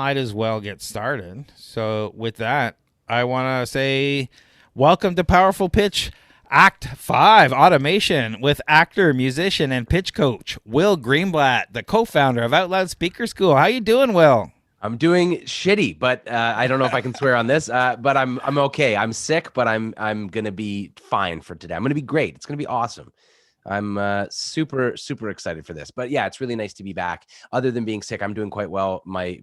Might as well get started. So, with that, I want to say welcome to Powerful Pitch Act 5 Automation with actor, musician, and pitch coach Will Greenblatt, the co-founder of OutLoud Speakers School. How you doing, Will? I'm doing shitty, but I don't know if I can swear on this. But I'm okay. I'm sick, but I'm gonna be fine for today. I'm gonna be great. It's gonna be awesome. I'm super excited for this. But yeah, it's really nice to be back. Other than being sick, I'm doing quite well. My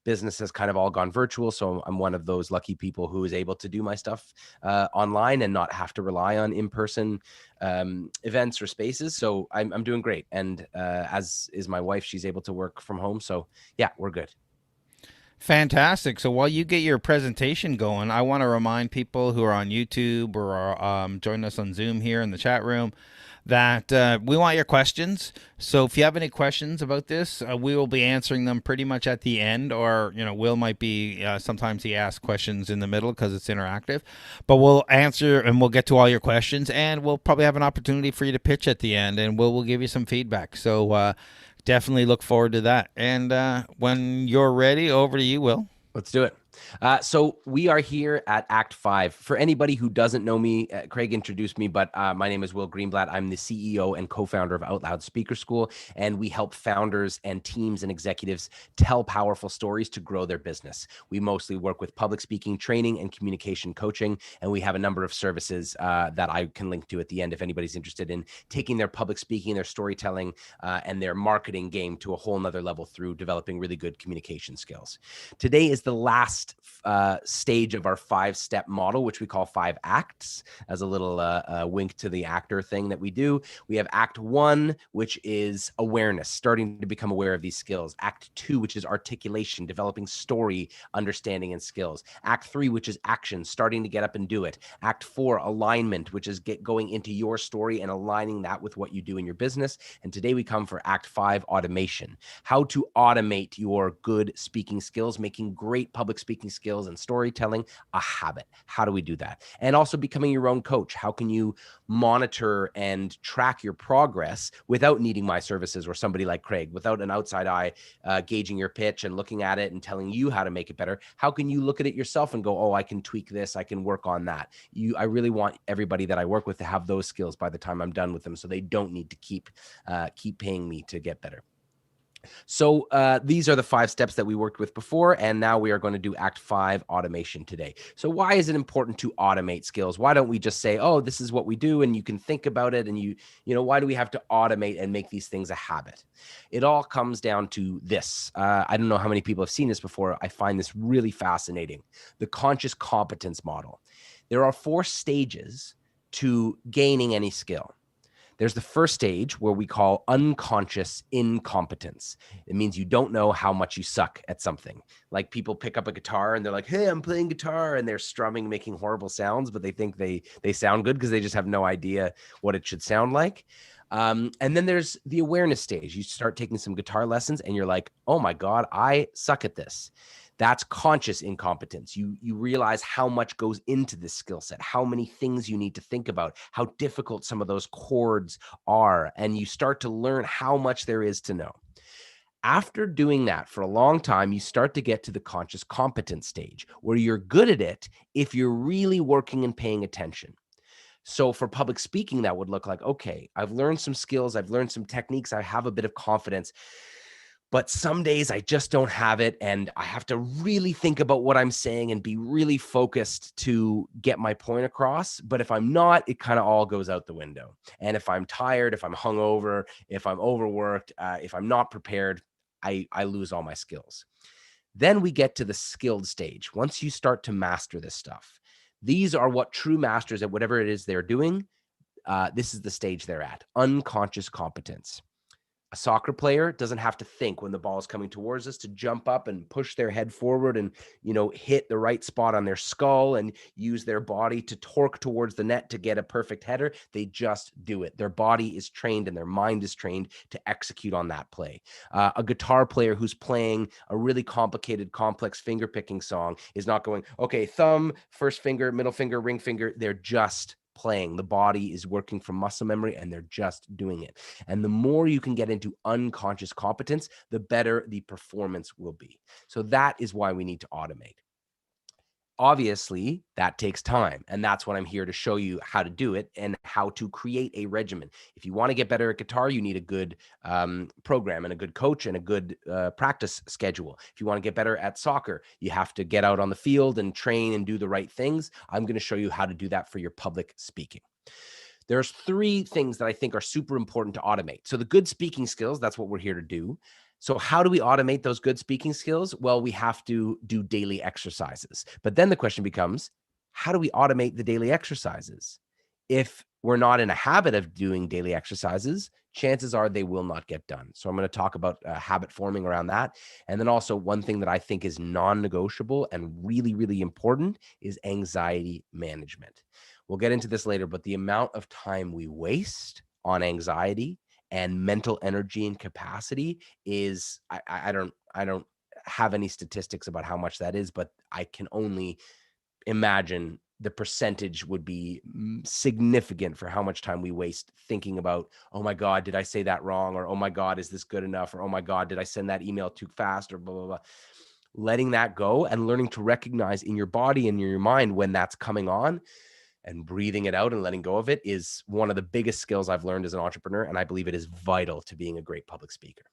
business has kind of all gone virtual, so I'm one of those lucky people who is able to do my stuff online and not have to rely on in-person events or spaces. So I'm doing great, and as is my wife, she's able to work from home. So yeah, we're good. Fantastic. So while you get your presentation going, I want to remind people who are on YouTube or are joining us on Zoom here in the chat room that we want your questions. So if you have any questions about this, we will be answering them pretty much at the end, or Will might be sometimes he asks questions in the middle because it's interactive, but we'll answer and we'll get to all your questions, and we'll probably have an opportunity for you to pitch at the end, and we'll give you some feedback. So definitely look forward to that. And when you're ready, over to you, Will. Let's do it. So we are here at Act 5. For anybody who doesn't know me, Craig introduced me, but my name is Will Greenblatt. I'm the CEO and co-founder of OutLoud Speaker School, and we help founders and teams and executives tell powerful stories to grow their business. We mostly work with public speaking training and communication coaching, and we have a number of services that I can link to at the end if anybody's interested in taking their public speaking, their storytelling, and their marketing game to a whole nother level through developing really good communication skills. Today is the last stage of our 5-step model, which we call 5 acts, as a little wink to the actor thing that we do. We have Act 1, which is awareness, starting to become aware of these skills. Act 2, which is articulation, developing story, understanding, and skills. Act 3, which is action, starting to get up and do it. Act 4, alignment, which is going into your story and aligning that with what you do in your business. And today we come for Act 5, automation, how to automate your good speaking skills, making great public speaking skills and storytelling a habit. How do we do that? And also becoming your own coach. How can you monitor and track your progress without needing my services or somebody like Craig, without an outside eye gauging your pitch and looking at it and telling you how to make it better? How can you look at it yourself and go, oh, I can tweak this, I can work on that? I really want everybody that I work with to have those skills by the time I'm done with them, so they don't need to keep paying me to get better. So these are the 5 steps that we worked with before, and now we are going to do Act 5 automation today. So why is it important to automate skills? Why don't we just say, oh, this is what we do, and you can think about it, and why do we have to automate and make these things a habit? It all comes down to this. I don't know how many people have seen this before. I find this really fascinating. The conscious competence model. There are 4 stages to gaining any skill. There's the first stage where we call unconscious incompetence. It means you don't know how much you suck at something. Like people pick up a guitar and they're like, hey, I'm playing guitar, and they're strumming, making horrible sounds, but they think they sound good because they just have no idea what it should sound like. And then there's the awareness stage. You start taking some guitar lessons and you're like, oh my God, I suck at this. That's conscious incompetence. You realize how much goes into this skill set, how many things you need to think about, how difficult some of those chords are, and you start to learn how much there is to know. After doing that for a long time, you start to get to the conscious competence stage where you're good at it if you're really working and paying attention. So for public speaking, that would look like, okay, I've learned some skills, I've learned some techniques, I have a bit of confidence, but some days I just don't have it, and I have to really think about what I'm saying and be really focused to get my point across. But if I'm not, it kind of all goes out the window. And if I'm tired, if I'm hungover, if I'm overworked, if I'm not prepared, I lose all my skills. Then we get to the skilled stage. Once you start to master this stuff, these are what true masters at whatever it is they're doing. This is the stage they're at, unconscious competence. A soccer player doesn't have to think when the ball is coming towards us to jump up and push their head forward and, hit the right spot on their skull and use their body to torque towards the net to get a perfect header. They just do it. Their body is trained and their mind is trained to execute on that play. A guitar player who's playing a really complicated, complex finger picking song is not going, okay, thumb, first finger, middle finger, ring finger. They're just playing. The body is working from muscle memory and they're just doing it. And the more you can get into unconscious competence, the better the performance will be. So that is why we need to automate. Obviously, that takes time. And that's what I'm here to show you how to do it and how to create a regimen. If you want to get better at guitar, you need a good program and a good coach and a good practice schedule. If you want to get better at soccer, you have to get out on the field and train and do the right things. I'm going to show you how to do that for your public speaking. There's 3 things that I think are super important to automate. So the good speaking skills, that's what we're here to do. So how do we automate those good speaking skills? Well, we have to do daily exercises. But then the question becomes, how do we automate the daily exercises? If we're not in a habit of doing daily exercises, chances are they will not get done. So I'm going to talk about habit forming around that. And then also one thing that I think is non-negotiable and really, really important is anxiety management. We'll get into this later, but the amount of time we waste on anxiety and mental energy and capacity is, I don't have any statistics about how much that is, but I can only imagine the percentage would be significant for how much time we waste thinking about, oh my God, did I say that wrong? Or, oh my God, is this good enough? Or, oh my God, did I send that email too fast? Or blah, blah, blah. Letting that go and learning to recognize in your body and in your mind when that's coming on and breathing it out and letting go of it is one of the biggest skills I've learned as an entrepreneur. And I believe it is vital to being a great public speaker.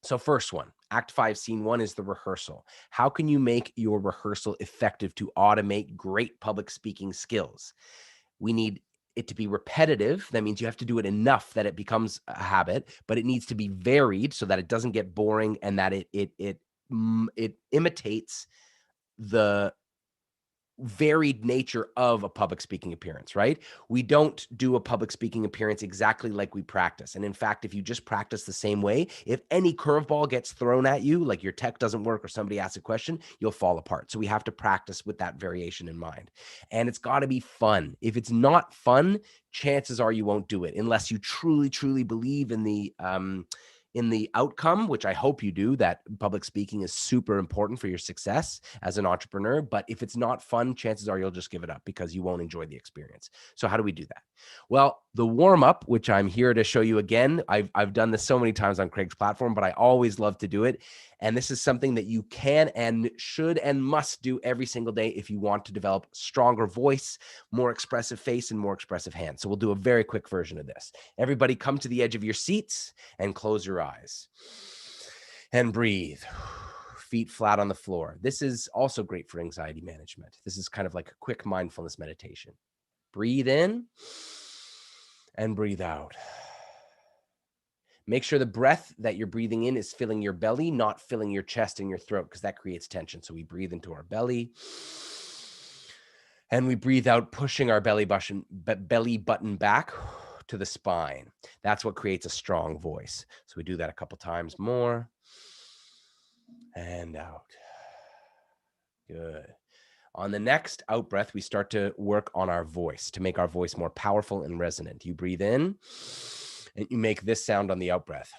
So first one, Act 5, Scene 1 is the rehearsal. How can you make your rehearsal effective to automate great public speaking skills? We need it to be repetitive. That means you have to do it enough that it becomes a habit, but it needs to be varied so that it doesn't get boring and that it imitates the varied nature of a public speaking appearance, right? We don't do a public speaking appearance exactly like we practice. And in fact, if you just practice the same way, if any curveball gets thrown at you, like your tech doesn't work or somebody asks a question, you'll fall apart. So we have to practice with that variation in mind. And it's got to be fun. If it's not fun, chances are you won't do it unless you truly, truly believe in the outcome, which I hope you do, that public speaking is super important for your success as an entrepreneur. But if it's not fun, chances are you'll just give it up because you won't enjoy the experience. So how do we do that? Well, the warm up, which I'm here to show you again, I've done this so many times on Craig's platform, but I always love to do it. And this is something that you can and should and must do every single day if you want to develop stronger voice, more expressive face, and more expressive hands. So we'll do a very quick version of this. Everybody come to the edge of your seats and close your eyes and breathe. Feet flat on the floor. This is also great for anxiety management. This is kind of like a quick mindfulness meditation. Breathe in and breathe out. Make sure the breath that you're breathing in is filling your belly, not filling your chest and your throat, because that creates tension. So we breathe into our belly and we breathe out, pushing our belly button back to the spine. That's what creates a strong voice. So we do that a couple times more and out. Good. On the next out breath, we start to work on our voice to make our voice more powerful and resonant. You breathe in and you make this sound on the out breath.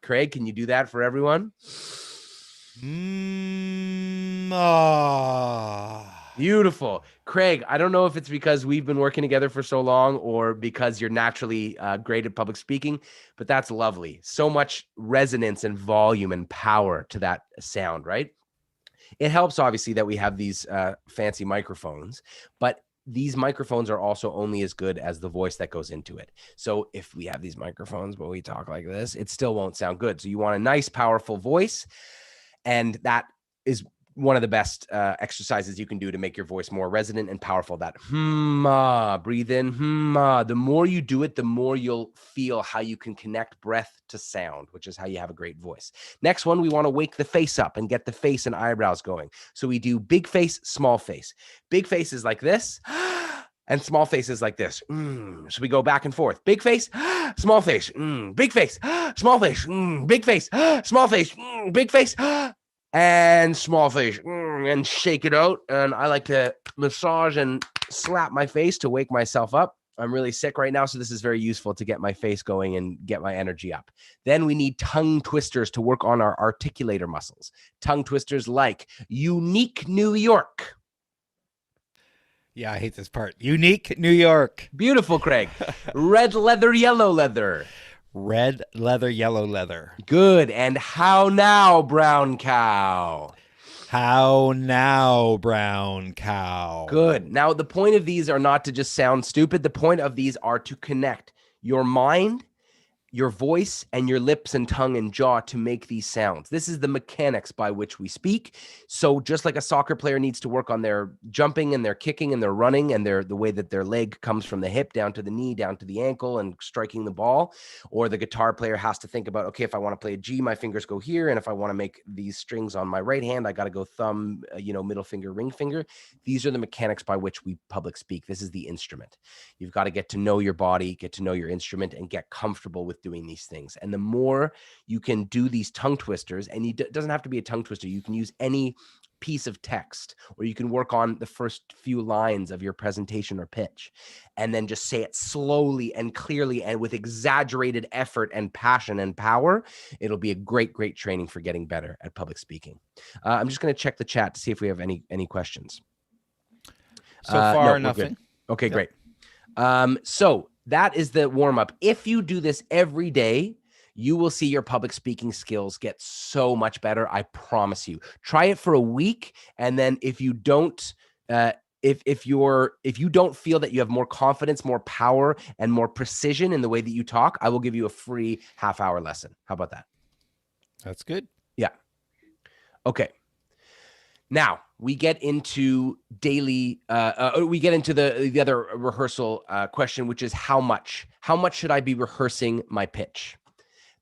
Craig, can you do that for everyone? Beautiful. Craig, I don't know if it's because we've been working together for so long or because you're naturally great at public speaking, but that's lovely. So much resonance and volume and power to that sound, right? It helps, obviously, that we have these fancy microphones, but these microphones are also only as good as the voice that goes into it. So if we have these microphones, but we talk like this, it still won't sound good. So you want a nice, powerful voice. And that is one of the best exercises you can do to make your voice more resonant and powerful. That breathe in, the more you do it, the more you'll feel how you can connect breath to sound, which is how you have a great voice. Next one, we want to wake the face up and get the face and eyebrows going. So we do big face, small face. Big face is like this. And small face is like this. So we go back and forth. Big face, small face, big face, small face, big face, small face, big face, and small face, and shake it out. And I like to massage and slap my face to wake myself up. I'm really sick right now, so this is very useful to get my face going and get my energy up. Then we need tongue twisters to work on our articulator muscles. Tongue twisters like Unique New York. Yeah, I hate this part. Unique New York. Beautiful, Craig. Red leather, yellow leather. Red leather, yellow leather. Good. And how now, brown cow? How now, brown cow? Good. Now, the point of these are not to just sound stupid. The point of these are to connect your mind, your voice, and your lips and tongue and jaw to make these sounds. This is the mechanics by which we speak. So just like a soccer player needs to work on their jumping and their kicking and their running and the way that their leg comes from the hip down to the knee, down to the ankle and striking the ball, or the guitar player has to think about, okay, if I want to play a G, my fingers go here. And if I want to make these strings on my right hand, I got to go thumb, middle finger, ring finger. These are the mechanics by which we public speak. This is the instrument. You've got to get to know your body, get to know your instrument, and get comfortable with doing these things. And the more you can do these tongue twisters, and it doesn't have to be a tongue twister, you can use any piece of text, or you can work on the first few lines of your presentation or pitch, and then just say it slowly and clearly and with exaggerated effort and passion and power. It'll be a great, great training for getting better at public speaking. I'm just going to check the chat to see if we have any questions. So far, no, nothing. Okay, great. So that is the warm up. If you do this every day, you will see your public speaking skills get so much better. I promise you. Try it for a week, and then if you don't, if you don't feel that you have more confidence, more power, and more precision in the way that you talk, I will give you a free half-hour lesson. How about that? That's good. Yeah. Okay. Now we get into daily. We get into the other rehearsal question, which is how much. How much should I be rehearsing my pitch?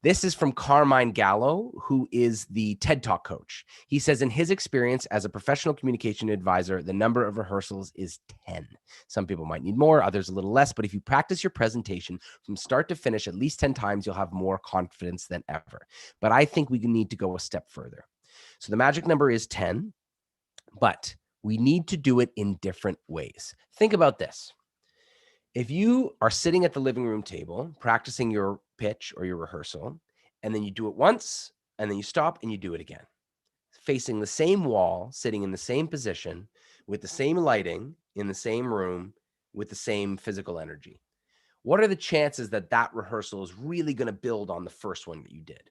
This is from Carmine Gallo, who is the TED Talk coach. He says, in his experience as a professional communication advisor, the number of rehearsals is 10. Some people might need more, others a little less. But if you practice your presentation from start to finish at least 10 times, you'll have more confidence than ever. But I think we need to go a step further. So the magic number is 10. But we need to do it in different ways. Think about this. If you are sitting at the living room table, practicing your pitch or your rehearsal, and then you do it once, and then you stop and you do it again, facing the same wall, sitting in the same position, with the same lighting, in the same room, with the same physical energy, what are the chances that that rehearsal is really going to build on the first one that you did?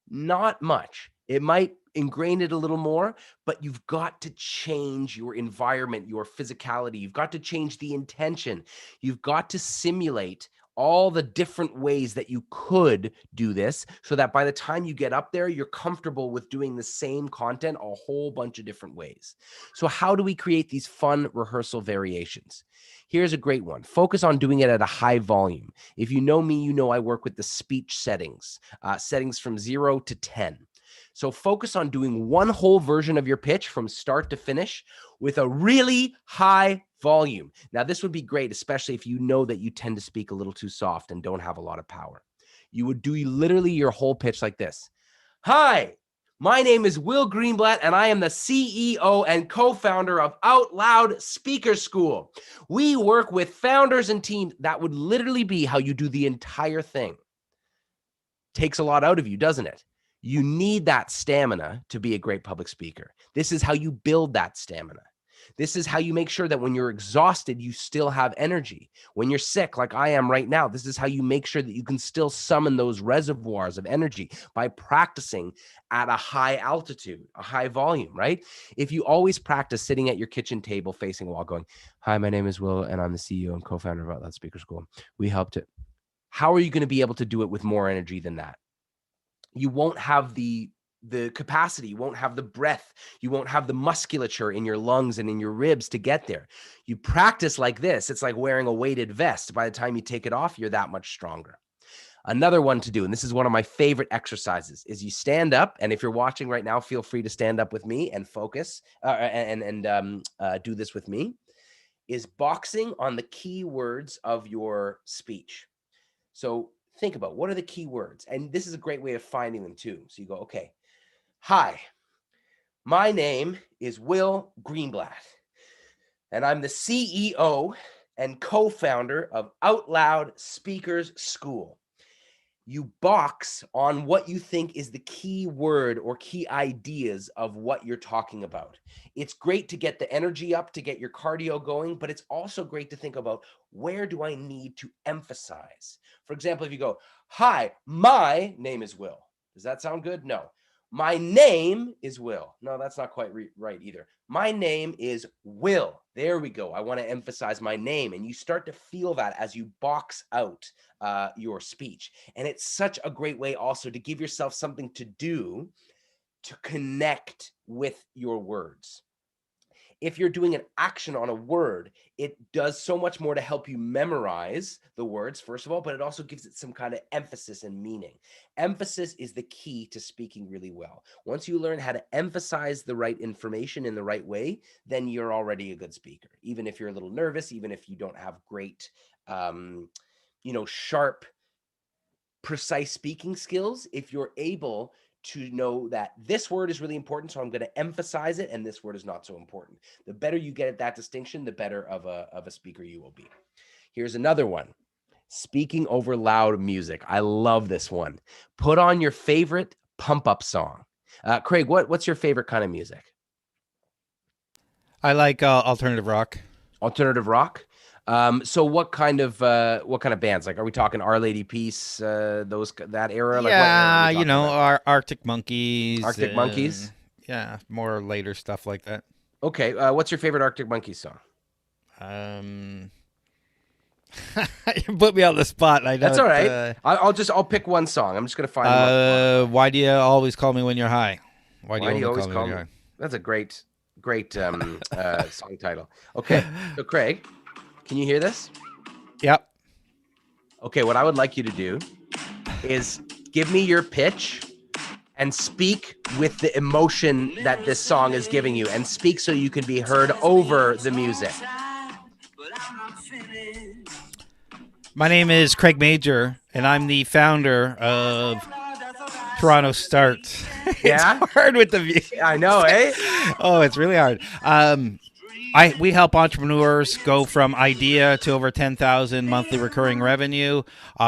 Not much. It might ingrain it a little more, but you've got to change your environment, your physicality. You've got to change the intention. You've got to simulate all the different ways that you could do this so that by the time you get up there, you're comfortable with doing the same content a whole bunch of different ways. So how do we create these fun rehearsal variations? Here's a great one. Focus on doing it at a high volume. If you know me, you know I work with the speech settings, settings from 0 to 10. So focus on doing one whole version of your pitch from start to finish with a really high volume. Now, this would be great, especially if you know that you tend to speak a little too soft and don't have a lot of power. You would do literally your whole pitch like this. Hi, my name is Will Greenblatt, and I am the CEO and co-founder of OutLoud Speakers School. We work with founders and teams. That would literally be how you do the entire thing. Takes a lot out of you, doesn't it? You need that stamina to be a great public speaker. This is how you build that stamina. This is how you make sure that when you're exhausted, you still have energy. When you're sick, like I am right now, this is how you make sure that you can still summon those reservoirs of energy by practicing at a high altitude, a high volume, right? If you always practice sitting at your kitchen table facing a wall going, hi, my name is Will, and I'm the CEO and co-founder of OutLoud Speaker School. We helped it. How are you going to be able to do it with more energy than that? You won't have the capacity, you won't have the breath, you won't have the musculature in your lungs and in your ribs to get there. You practice like this. It's like wearing a weighted vest. By the time you take it off, you're that much stronger. Another one to do, and this is one of my favorite exercises, is you stand up. And if you're watching right now, feel free to stand up with me and focus and do this with me, is boxing on the key words of your speech. So think about what are the key words? And this is a great way of finding them too. So you go, okay, hi, my name is Will Greenblatt, and I'm the CEO and co-founder of OutLoud Speakers School. you box on what you think is the key word or key ideas of what you're talking about. It's great to get the energy up, to get your cardio going, but it's also great to think about, where do I need to emphasize? For example, if you go, hi, my name is Will. Does that sound good? No. My name is Will. No, that's not quite right either. My name is Will. There we go. I want to emphasize my name. And you start to feel that as you box out your speech. And it's such a great way also to give yourself something to do to connect with your words. If you're doing an action on a word, it does so much more to help you memorize the words, first of all, but it also gives it some kind of emphasis and meaning. Emphasis is the key to speaking really well. Once you learn how to emphasize the right information in the right way, then you're already a good speaker. Even if you're a little nervous, even if you don't have great, sharp, precise speaking skills, if you're able to know that this word is really important, so I'm going to emphasize it, and this word is not so important. The better you get at that distinction, the better of a speaker you will be. Here's another one. Speaking over loud music. I love this one. Put on your favorite pump-up song. Craig, what's your favorite kind of music? I like alternative rock. Alternative rock? So what kind of bands? Like, are we talking Our Lady Peace, that era? Like, Yeah, what era are we talking about? Arctic Monkeys. Arctic Monkeys? Yeah, more later stuff like that. Okay, what's your favorite Arctic Monkeys song? You put me on the spot. I That's all right. I'll pick one song. I'm just gonna find. Why do you always call me when you're high? Why do you always call me when you're high? That's a great song title. Okay, so Craig, can you hear this? Yep. Okay, what I would like you to do is give me your pitch and speak with the emotion that this song is giving you, and speak so you can be heard over the music. My name is Craig Major, and I'm the founder of TorontoStarts. Yeah? It's hard with the music. I know, eh? Oh, it's really hard. We help entrepreneurs go from idea to over 10,000 monthly recurring revenue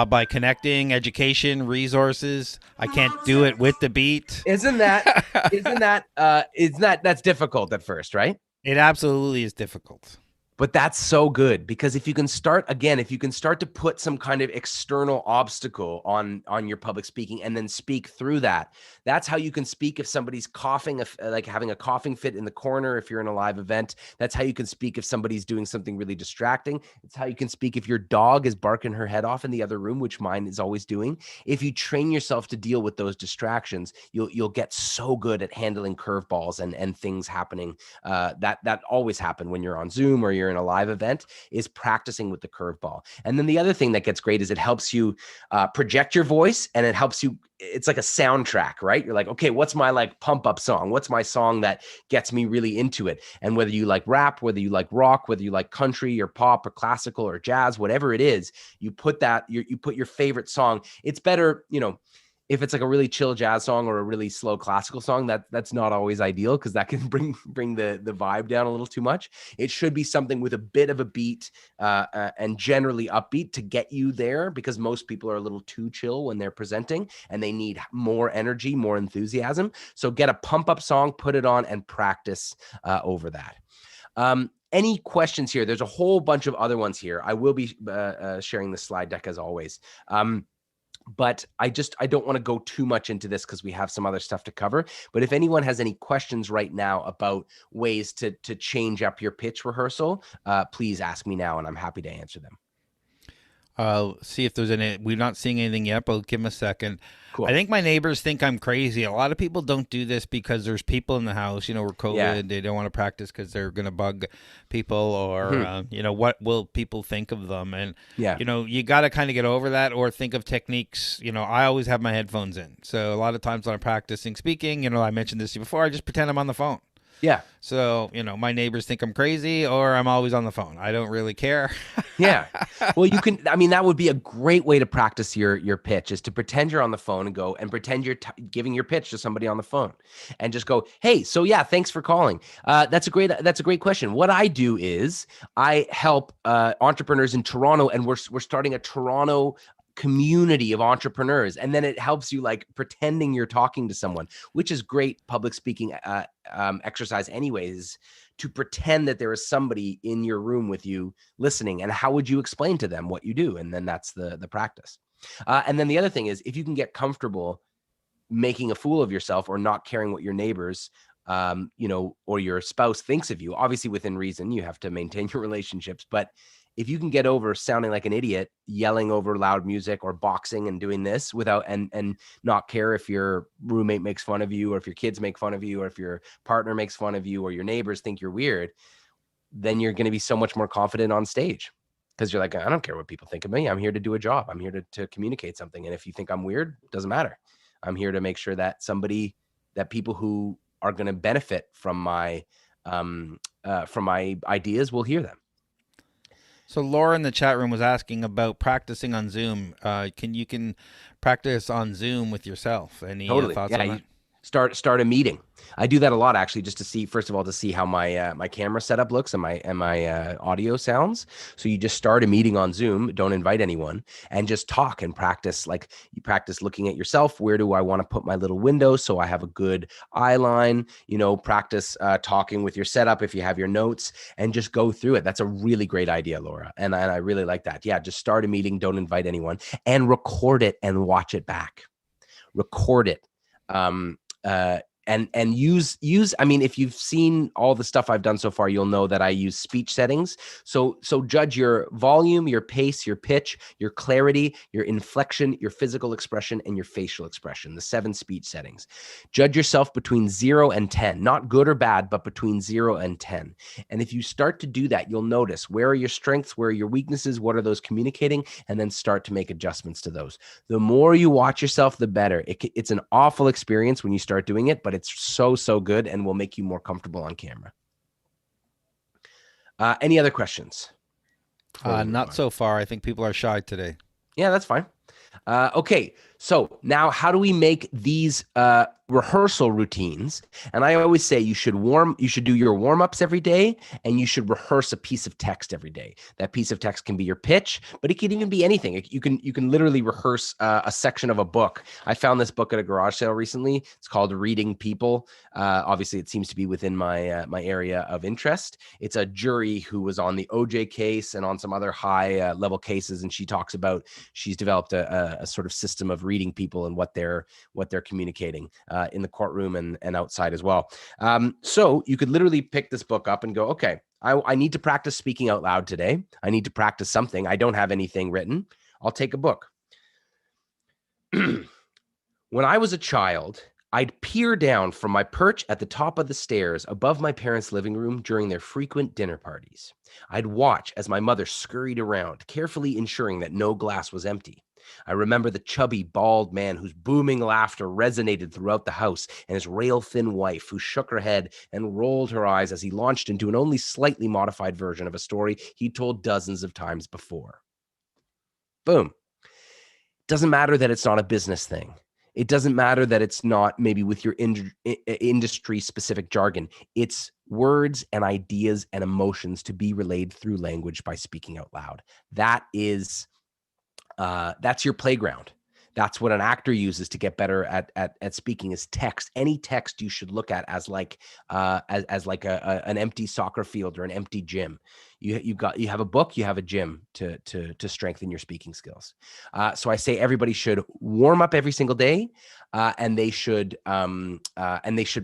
by connecting education, resources. I can't do it with the beat. Isn't that that's difficult at first, right? It absolutely is difficult. But that's so good, because if you can start to put some kind of external obstacle on your public speaking and then speak through that, that's how you can speak if somebody's coughing, like having a coughing fit in the corner, if you're in a live event. That's how you can speak if somebody's doing something really distracting. It's how you can speak if your dog is barking her head off in the other room, which mine is always doing. If you train yourself to deal with those distractions, you'll get so good at handling curveballs and things happening that always happen when you're on Zoom or you're in a live event, is practicing with the curveball. And then the other thing that gets great is it helps you project your voice, and it helps you. It's like a soundtrack, right? You're like, okay, what's my like pump up song? What's my song that gets me really into it? And whether you like rap, whether you like rock, whether you like country or pop or classical or jazz, whatever it is, you put your favorite song. It's better, if it's like a really chill jazz song or a really slow classical song, that's not always ideal, because that can bring the vibe down a little too much. It should be something with a bit of a beat and generally upbeat to get you there, because most people are a little too chill when they're presenting and they need more energy, more enthusiasm. So get a pump up song, put it on, and practice over that. Any questions here? There's a whole bunch of other ones here. I will be sharing the slide deck as always. But I don't want to go too much into this because we have some other stuff to cover. But if anyone has any questions right now about ways to change up your pitch rehearsal, please ask me now, and I'm happy to answer them. See if there's any. We're not seeing anything yet, but give them a second. Cool. I think my neighbors think I'm crazy. A lot of people don't do this because there's people in the house. We're COVID. Yeah. They don't want to practice because they're going to bug people, or what will people think of them? And you got to kind of get over that, or think of techniques. I always have my headphones in, so a lot of times when I'm practicing speaking, I mentioned this before, I just pretend I'm on the phone. Yeah. So, my neighbors think I'm crazy, or I'm always on the phone. I don't really care. Yeah. Well, that would be a great way to practice your pitch, is to pretend you're on the phone and go and pretend you're giving your pitch to somebody on the phone, and just go, hey, so yeah, thanks for calling. That's a great question. What I do is I help entrepreneurs in Toronto, and we're starting a Toronto community of entrepreneurs, and then it helps you like pretending you're talking to someone, which is great public speaking exercise anyways, to pretend that there is somebody in your room with you listening. And how would you explain to them what you do? And then that's the practice. And then the other thing is, if you can get comfortable making a fool of yourself or not caring what your neighbors or your spouse thinks of you, obviously within reason, you have to maintain your relationships, but if you can get over sounding like an idiot, yelling over loud music or boxing and doing this without and not care if your roommate makes fun of you, or if your kids make fun of you, or if your partner makes fun of you, or your neighbors think you're weird, then you're going to be so much more confident on stage, because you're like, I don't care what people think of me. I'm here to do a job. I'm here to communicate something. And if you think I'm weird, it doesn't matter. I'm here to make sure that people who are going to benefit from my ideas will hear them. So Laura in the chat room was asking about practicing on Zoom. You can practice on Zoom with yourself? Any thoughts on that? Start a meeting. I do that a lot, actually, just to see, first of all, to see how my my camera setup looks and my audio sounds. So you just start a meeting on Zoom, don't invite anyone, and just talk and practice. Like, you practice looking at yourself. Where do I want to put my little window so I have a good eye line? Practice talking with your setup if you have your notes, and just go through it. That's a really great idea, Laura, and I really like that. Yeah, just start a meeting, don't invite anyone, and record it and watch it back. Record it. And use, I mean, if you've seen all the stuff I've done so far, you'll know that I use speech settings. So judge your volume, your pace, your pitch, your clarity, your inflection, your physical expression, and your facial expression, the 7 speech settings. Judge yourself between 0 and 10, not good or bad, but between 0 and 10. And if you start to do that, you'll notice, where are your strengths, where are your weaknesses, what are those communicating, and then start to make adjustments to those. The more you watch yourself, the better. It's an awful experience when you start doing it, but it's so good and will make you more comfortable on camera. Any other questions? Not so far. I think people are shy today. Yeah, that's fine. Okay, so now how do we make these rehearsal routines? And I always say you should do your warm-ups every day, and you should rehearse a piece of text every day. That piece of text can be your pitch, but it can even be anything. You can literally rehearse a section of a book. I found this book at a garage sale recently. It's called Reading People. Obviously, it seems to be within my my area of interest. It's a jury who was on the OJ case and on some other high level cases, and she's developed a sort of system of reading people and what they're communicating in the courtroom and outside as well. So you could literally pick this book up and go, okay, I need to practice speaking out loud today. I need to practice something. I don't have anything written. I'll take a book. When I was a child, I'd peer down from my perch at the top of the stairs above my parents' living room during their frequent dinner parties. I'd watch as my mother scurried around, carefully ensuring that no glass was empty. I remember the chubby, bald man whose booming laughter resonated throughout the house, and his rail-thin wife who shook her head and rolled her eyes as he launched into an only slightly modified version of a story he'd told dozens of times before. Boom. Doesn't matter that it's not a business thing. It doesn't matter that it's not maybe with your industry-specific jargon. It's words and ideas and emotions to be relayed through language by speaking out loud. That's your playground. That's what an actor uses to get better at speaking, is text. Any text you should look at as like an empty soccer field or an empty gym. You have a book, you have a gym to strengthen your speaking skills. So I say everybody should warm up every single day, and they should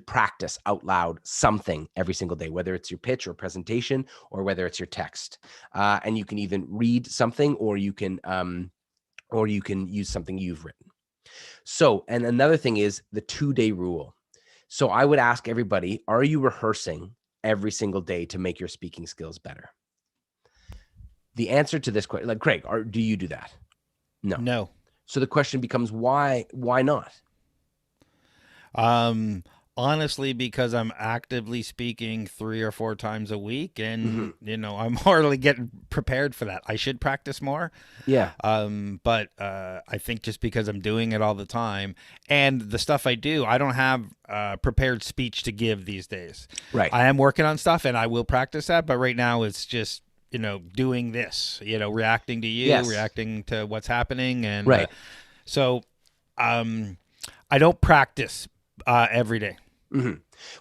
practice out loud something every single day, whether it's your pitch or presentation or whether it's your text. And you can even read something, or you can use something you've written. So, and another thing is the 2-day rule. So I would ask everybody, are you rehearsing every single day to make your speaking skills better? The answer to this question, like, Craig, do you do that? No. So the question becomes, why not? Honestly, because I'm actively speaking 3 or 4 times a week, and I'm hardly getting prepared for that. I should practice more. Yeah. But I think just because I'm doing it all the time, and the stuff I do, I don't have prepared speech to give these days. Right. I am working on stuff, and I will practice that. But right now, it's just doing this, reacting to you, Yes. reacting to what's happening. And Right. so um, I don't practice every day. hmm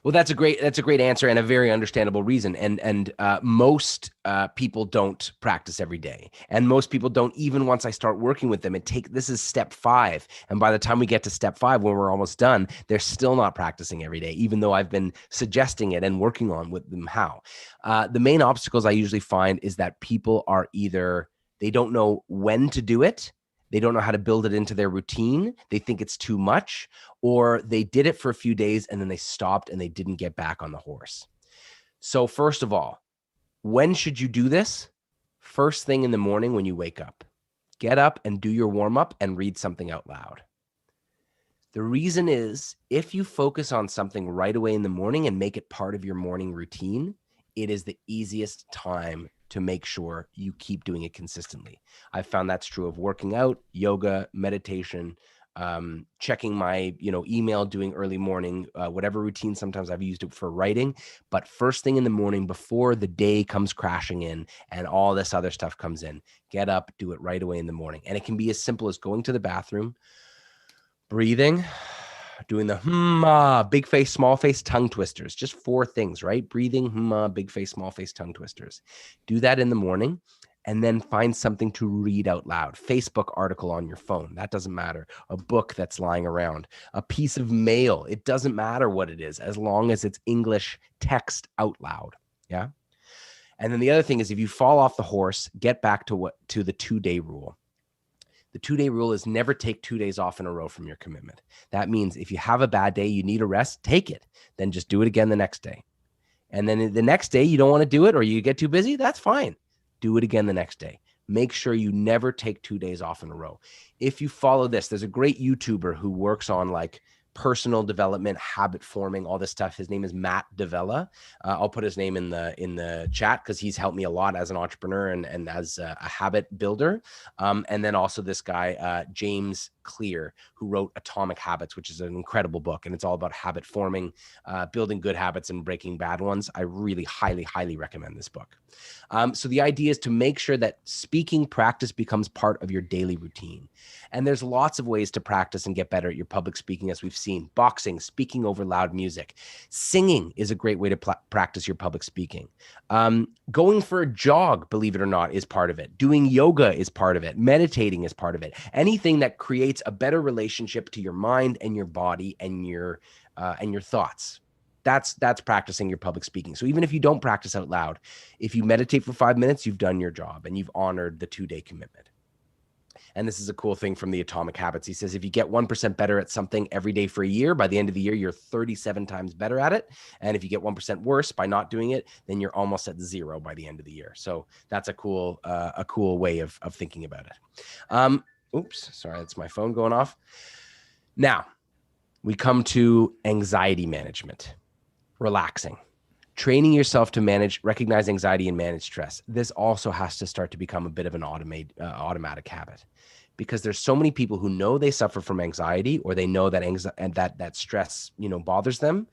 Well, that's a great answer and a very understandable reason. And most people don't practice every day, and most people don't even once I start working with them. This is step 5, and by the time we get to step 5, when we're almost done, they're still not practicing every day, even though I've been suggesting it and working on with them how. The main obstacles I usually find is that people are either they don't know when to do it. They don't know how to build it into their routine. They think it's too much, or they did it for a few days and then they stopped and they didn't get back on the horse. So, first of all, when should you do this? First thing in the morning when you wake up. Get up and do your warm up and read something out loud. The reason is if you focus on something right away in the morning and make it part of your morning routine, it is the easiest time to make sure you keep doing it consistently. I found that's true of working out, yoga, meditation, checking my email, doing early morning, whatever routine. Sometimes I've used it for writing, but first thing in the morning before the day comes crashing in and all this other stuff comes in, get up, do it right away in the morning. And it can be as simple as going to the bathroom, breathing, doing the big face, small face, tongue twisters. Just 4 things, right? Breathing, big face, small face, tongue twisters. Do that in the morning and then find something to read out loud. Facebook article on your phone. That doesn't matter. A book that's lying around. A piece of mail. It doesn't matter what it is as long as it's English text out loud. Yeah. And then the other thing is if you fall off the horse, get back to the 2-day rule. The 2-day rule is never take 2 days off in a row from your commitment. That means if you have a bad day, you need a rest, take it. Then just do it again the next day. And then the next day you don't want to do it or you get too busy, that's fine. Do it again the next day. Make sure you never take 2 days off in a row. If you follow this, there's a great YouTuber who works on like personal development, habit forming, all this stuff. His name is Matt Davella. I'll put his name in the chat because he's helped me a lot as an entrepreneur and as a habit builder. And then also this guy, James Clear, who wrote Atomic Habits, which is an incredible book. And it's all about habit forming, building good habits and breaking bad ones. I really highly, highly recommend this book. So the idea is to make sure that speaking practice becomes part of your daily routine. And there's lots of ways to practice and get better at your public speaking, as we've seen. Boxing, speaking over loud music. Singing is a great way to practice your public speaking. Going for a jog, believe it or not, is part of it. Doing yoga is part of it. Meditating is part of it. Anything that creates a better relationship to your mind and your body and your thoughts. That's practicing your public speaking. So even if you don't practice out loud, if you meditate for 5 minutes, you've done your job and you've honored the 2-day commitment. And this is a cool thing from the Atomic Habits. He says, if you get 1% better at something every day for a year, by the end of the year, you're 37 times better at it. And if you get 1% worse by not doing it, then you're almost at 0 by the end of the year. So that's a cool way of thinking about it. Oops, sorry, that's my phone going off. Now, we come to anxiety management, relaxing. Training yourself to recognize anxiety and manage stress. This also has to start to become a bit of an automatic habit, because there's so many people who know they suffer from anxiety or they know that that stress, bothers them,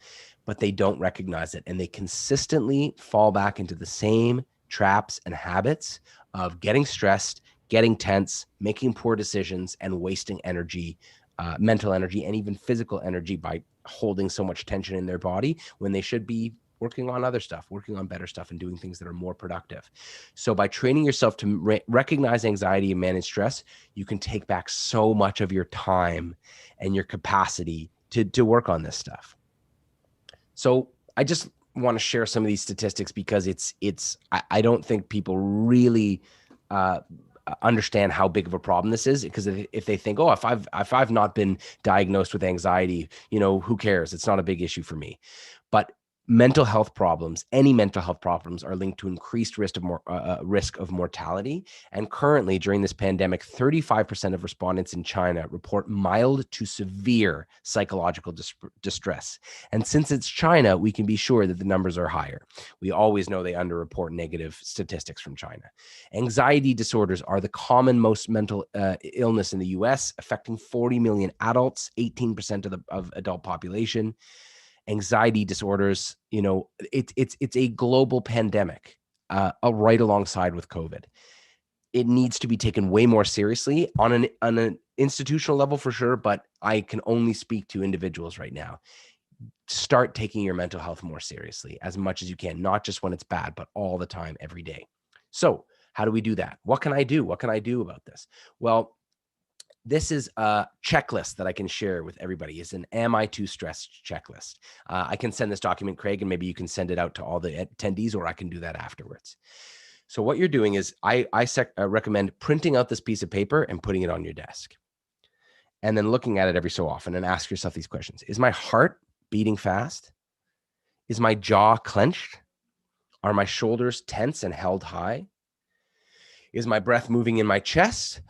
but they don't recognize it. And they consistently fall back into the same traps and habits of getting stressed, getting tense, making poor decisions, and wasting energy, mental energy, and even physical energy by holding so much tension in their body when they should be working on other stuff, working on better stuff, and doing things that are more productive. So by training yourself to recognize anxiety and manage stress, you can take back so much of your time and your capacity to work on this stuff. So I just want to share some of these statistics because I don't think people really understand how big of a problem this is, because if they think, oh, if I've not been diagnosed with anxiety, who cares? It's not a big issue for me. But mental health problems, any mental health problems, are linked to increased risk of mortality. And currently, during this pandemic, 35% of respondents in China report mild to severe psychological distress. And since it's China, we can be sure that the numbers are higher. We always know they underreport negative statistics from China. Anxiety disorders are the common most mental illness in the US, affecting 40 million adults, 18% of adult population. Anxiety disorders, it's a global pandemic. right alongside with COVID. It needs to be taken way more seriously on an institutional level for sure, but I can only speak to individuals right now. Start taking your mental health more seriously as much as you can, not just when it's bad, but all the time, every day. So how do we do that? What can I do? What can I do about this? Well, this is a checklist that I can share with everybody. It's an Am I Too Stressed checklist. I can send this document, Craig, and maybe you can send it out to all the attendees, or I can do that afterwards. So what you're doing is I recommend printing out this piece of paper and putting it on your desk. And then looking at it every so often and ask yourself these questions. Is my heart beating fast? Is my jaw clenched? Are my shoulders tense and held high? Is my breath moving in my chest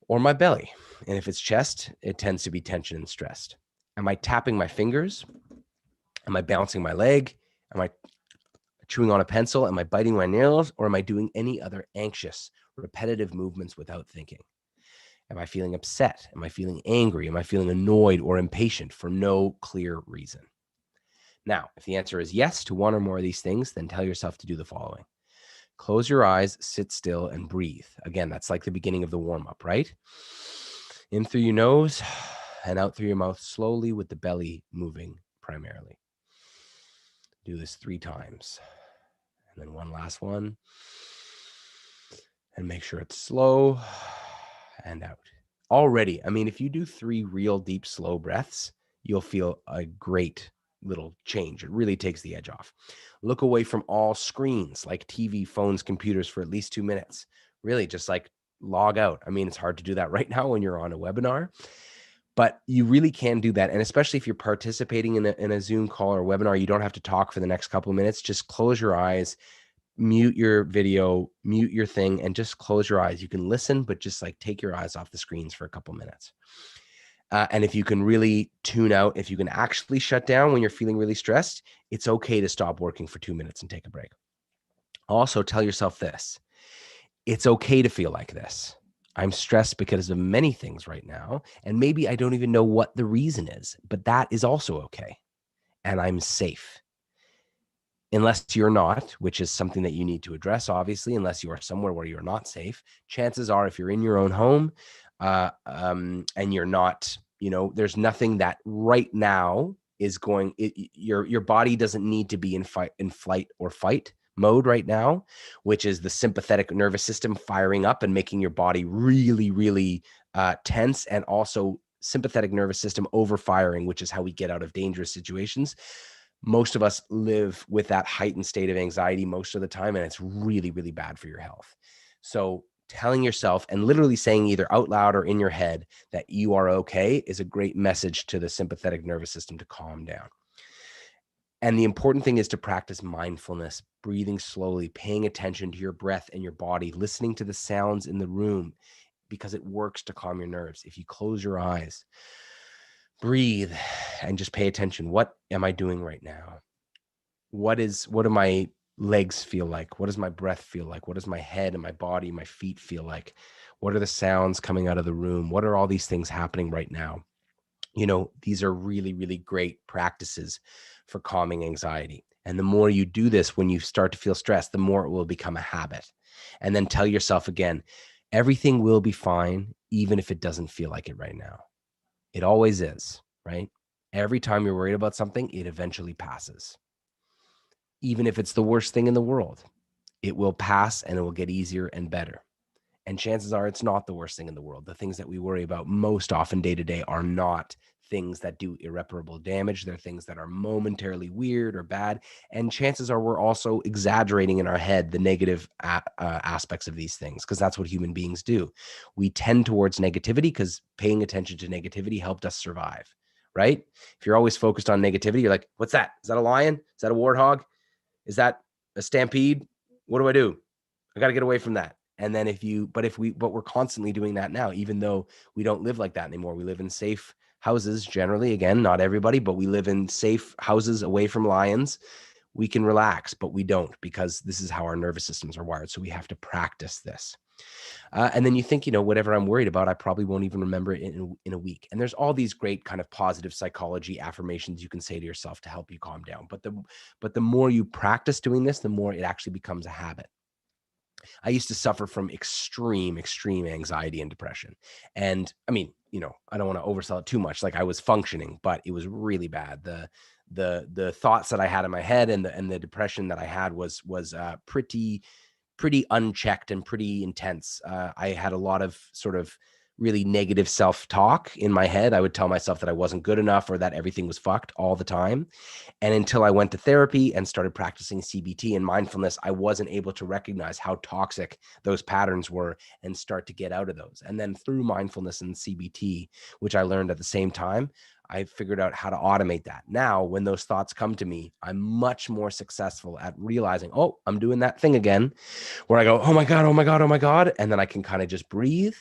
or my belly? And if it's chest, it tends to be tension and stressed. Am I tapping my fingers? Am I bouncing my leg? Am I chewing on a pencil? Am I biting my nails? Or am I doing any other anxious, repetitive movements without thinking? Am I feeling upset? Am I feeling angry? Am I feeling annoyed or impatient for no clear reason? Now, if the answer is yes to one or more of these things, then tell yourself to do the following. Close your eyes, sit still, and breathe. Again, that's like the beginning of the warm-up, right? In through your nose and out through your mouth slowly with the belly moving primarily. Do this 3 times. And then one last one. And make sure it's slow and out. Already, I mean, if you do 3 real deep, slow breaths, you'll feel a great little change. It really takes the edge off. Look away from all screens like TV, phones, computers for at least 2 minutes. Really just like log out. I mean, it's hard to do that right now when you're on a webinar, but you really can do that. And especially if you're participating in a Zoom call or webinar, you don't have to talk for the next couple of minutes. Just close your eyes, mute your video, mute your thing, and just close your eyes. You can listen, but just like take your eyes off the screens for a couple minutes. And if you can really tune out, if you can actually shut down when you're feeling really stressed, it's okay to stop working for 2 minutes and take a break. Also, tell yourself this. It's okay to feel like this. I'm stressed because of many things right now, and maybe I don't even know what the reason is, but that is also okay. And I'm safe. Unless you're not, which is something that you need to address, obviously, unless you are somewhere where you're not safe. Chances are, if you're in your own home and you're not, there's nothing that right now is going, your body doesn't need to be in flight or fight mode right now, which is the sympathetic nervous system firing up and making your body really, really tense, and also sympathetic nervous system overfiring, which is how we get out of dangerous situations. Most of us live with that heightened state of anxiety most of the time, and it's really, really bad for your health. So telling yourself and literally saying either out loud or in your head that you are okay is a great message to the sympathetic nervous system to calm down. And the important thing is to practice mindfulness, breathing slowly, paying attention to your breath and your body, listening to the sounds in the room, because it works to calm your nerves. If you close your eyes, breathe, and just pay attention. What am I doing right now? What do my legs feel like? What does my breath feel like? What does my head and my body, my feet feel like? What are the sounds coming out of the room? What are all these things happening right now? These are really, really great practices for calming anxiety. And the more you do this, when you start to feel stressed, the more it will become a habit. And then tell yourself again, everything will be fine, even if it doesn't feel like it right now. It always is, right? Every time you're worried about something, it eventually passes. Even if it's the worst thing in the world, it will pass and it will get easier and better. And chances are it's not the worst thing in the world. The things that we worry about most often day to day are not things that do irreparable damage. They're things that are momentarily weird or bad. And chances are we're also exaggerating in our head the negative aspects of these things, because that's what human beings do. We tend towards negativity because paying attention to negativity helped us survive, right? If you're always focused on negativity, you're like, what's that? Is that a lion? Is that a warthog? Is that a stampede? What do I do? I got to get away from that. And then but we're constantly doing that now, even though we don't live like that anymore. We live in safe houses generally, again, not everybody, but we live in safe houses away from lions. We can relax, but we don't, because this is how our nervous systems are wired. So we have to practice this. And then you think, whatever I'm worried about, I probably won't even remember it in a week. And there's all these great kind of positive psychology affirmations you can say to yourself to help you calm down. But the more you practice doing this, the more it actually becomes a habit. I used to suffer from extreme anxiety and depression. And I mean, I don't want to oversell it too much. Like, I was functioning, but it was really bad. The thoughts that I had in my head and the depression that I had was pretty unchecked and pretty intense. I had a lot of sort of really negative self-talk in my head. I would tell myself that I wasn't good enough or that everything was fucked all the time. And until I went to therapy and started practicing CBT and mindfulness, I wasn't able to recognize how toxic those patterns were and start to get out of those. And then through mindfulness and CBT, which I learned at the same time, I figured out how to automate that. Now, when those thoughts come to me, I'm much more successful at realizing, oh, I'm doing that thing again, where I go, oh my God, oh my God, oh my God. And then I can kind of just breathe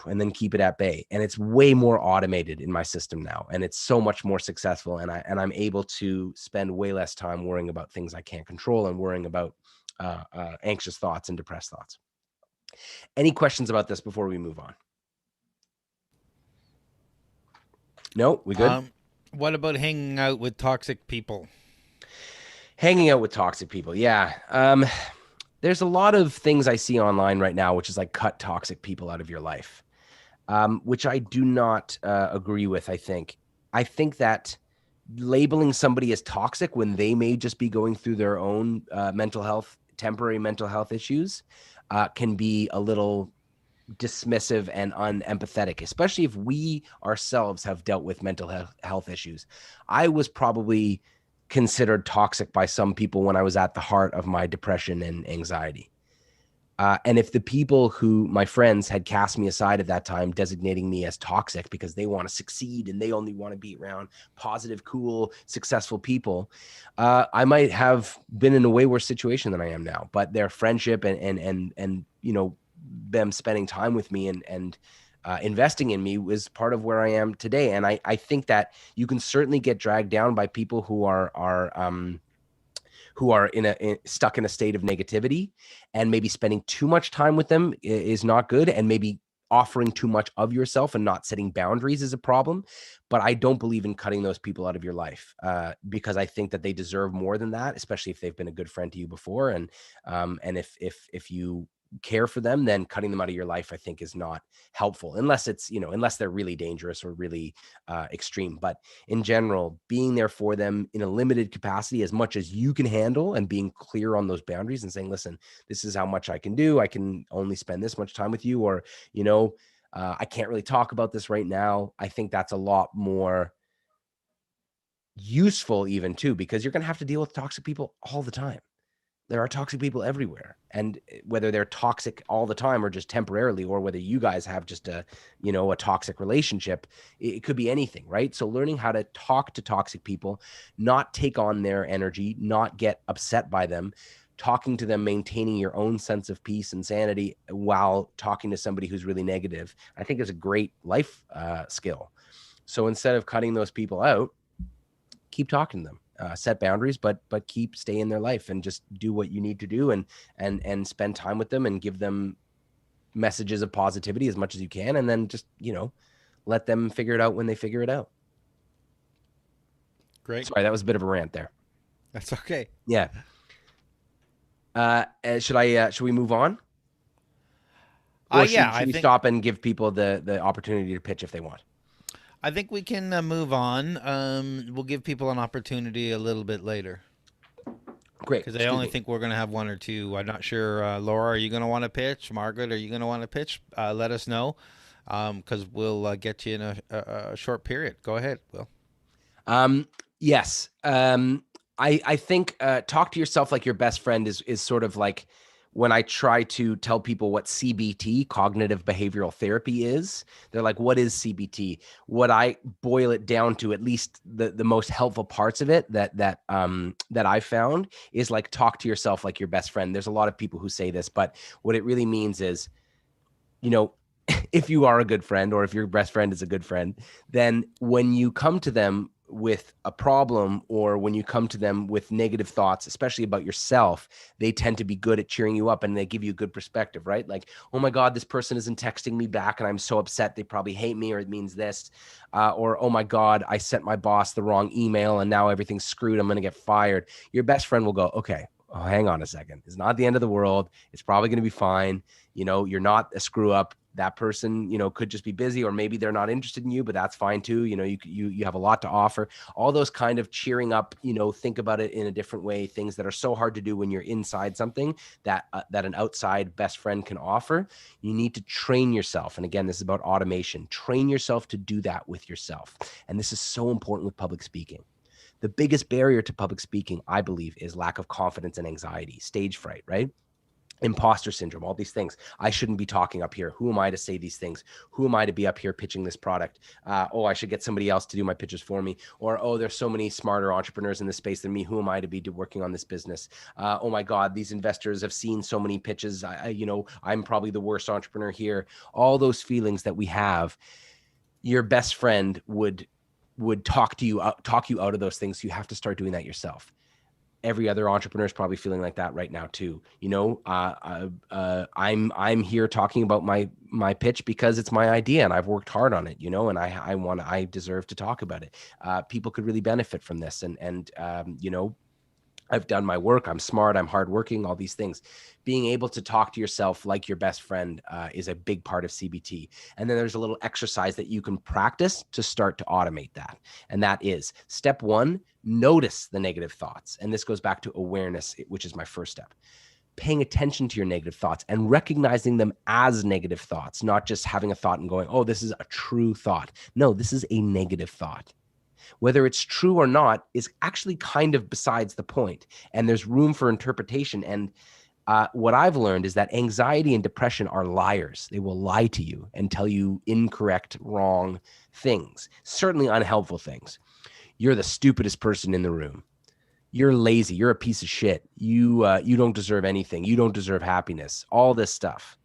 and then keep it at bay. And it's way more automated in my system now. And it's so much more successful. And I'm able to spend way less time worrying about things I can't control and worrying about anxious thoughts and depressed thoughts. Any questions about this before we move on? No, we good? What about hanging out with toxic people? Hanging out with toxic people. Yeah. There's a lot of things I see online right now, which is like cut toxic people out of your life, which I do not agree with. I think that labeling somebody as toxic when they may just be going through their own temporary mental health issues can be a little dismissive and unempathetic, especially if we ourselves have dealt with mental health issues. I was probably considered toxic by some people when I was at the heart of my depression and anxiety. And if the people who, my friends, had cast me aside at that time, designating me as toxic because they want to succeed and they only want to be around positive, cool, successful people, I might have been in a way worse situation than I am now. But their friendship and them spending time with me and investing in me was part of where I am today. And I think that you can certainly get dragged down by people who are stuck in a state of negativity, and maybe spending too much time with them is not good. And maybe offering too much of yourself and not setting boundaries is a problem. But I don't believe in cutting those people out of your life because I think that they deserve more than that, especially if they've been a good friend to you before. And if you care for them, then cutting them out of your life, I think, is not helpful unless they're really dangerous or really extreme. But in general, being there for them in a limited capacity, as much as you can handle, and being clear on those boundaries and saying, listen, this is how much I can do. I can only spend this much time with you, or, I can't really talk about this right now. I think that's a lot more useful even too, because you're going to have to deal with toxic people all the time. There are toxic people everywhere. And whether they're toxic all the time or just temporarily, or whether you guys have just a toxic relationship, it could be anything, right? So learning how to talk to toxic people, not take on their energy, not get upset by them, talking to them, maintaining your own sense of peace and sanity while talking to somebody who's really negative, I think is a great life skill. So instead of cutting those people out, keep talking to them. Set boundaries, but stay in their life and just do what you need to do and spend time with them and give them messages of positivity as much as you can. And then just, let them figure it out when they figure it out. Great. Sorry, that was a bit of a rant there. That's okay. Yeah. Should we move on? Or should we stop and give people the opportunity to pitch if they want? I think we can move on. We'll give people an opportunity a little bit later. Great. Because I only think we're going to have one or two. I'm not sure. Laura, are you going to want to pitch? Margaret, are you going to want to pitch? Let us know, because we'll get you in a short period. Go ahead, Will. Yes. I think talk to yourself like your best friend is sort of like when I try to tell people what CBT, cognitive behavioral therapy, is. They're like, what is CBT? What I boil it down to, at least the most helpful parts of it that I found, is like, talk to yourself like your best friend. There's a lot of people who say this, but what it really means is, if you are a good friend, or if your best friend is a good friend, then when you come to them with a problem, or when you come to them with negative thoughts, especially about yourself, they tend to be good at cheering you up, and they give you good perspective, right? Like, oh my God, this person isn't texting me back and I'm so upset. They probably hate me, or it means this. Or, oh my God, I sent my boss the wrong email and now everything's screwed. I'm going to get fired. Your best friend will go, okay, oh, hang on a second. It's not the end of the world. It's probably going to be fine. You're not a screw up. That person, could just be busy, or maybe they're not interested in you, but that's fine too. You have a lot to offer. All those kind of cheering up, think about it in a different way. Things that are so hard to do when you're inside something that an outside best friend can offer. You need to train yourself. And again, this is about automation. Train yourself to do that with yourself. And this is so important with public speaking. The biggest barrier to public speaking, I believe, is lack of confidence and anxiety, stage fright, right? Imposter syndrome, all these things. I shouldn't be talking up here. Who am I to say these things? Who am I to be up here pitching this product? I should get somebody else to do my pitches for me. Or, there's so many smarter entrepreneurs in this space than me. Who am I to be working on this business? Oh my God, these investors have seen so many pitches. I'm probably the worst entrepreneur here. All those feelings that we have, your best friend would talk you out of those things. You have to start doing that yourself. Every other entrepreneur is probably feeling like that right now too. I'm here talking about my pitch because it's my idea and I've worked hard on it, and I deserve to talk about it. People could really benefit from this. And I've done my work. I'm smart. I'm hardworking, all these things. Being able to talk to yourself like your best friend is a big part of CBT. And then there's a little exercise that you can practice to start to automate that. And that is step one, notice the negative thoughts. And this goes back to awareness, which is my first step. Paying attention to your negative thoughts and recognizing them as negative thoughts, not just having a thought and going, oh, this is a true thought. No, this is a negative thought. Whether it's true or not is actually kind of besides the point. And there's room for interpretation. And what I've learned is that anxiety and depression are liars. They will lie to you and tell you incorrect, wrong things, certainly unhelpful things. You're the stupidest person in the room. You're lazy. You're a piece of shit. You don't deserve anything. You don't deserve happiness. All this stuff.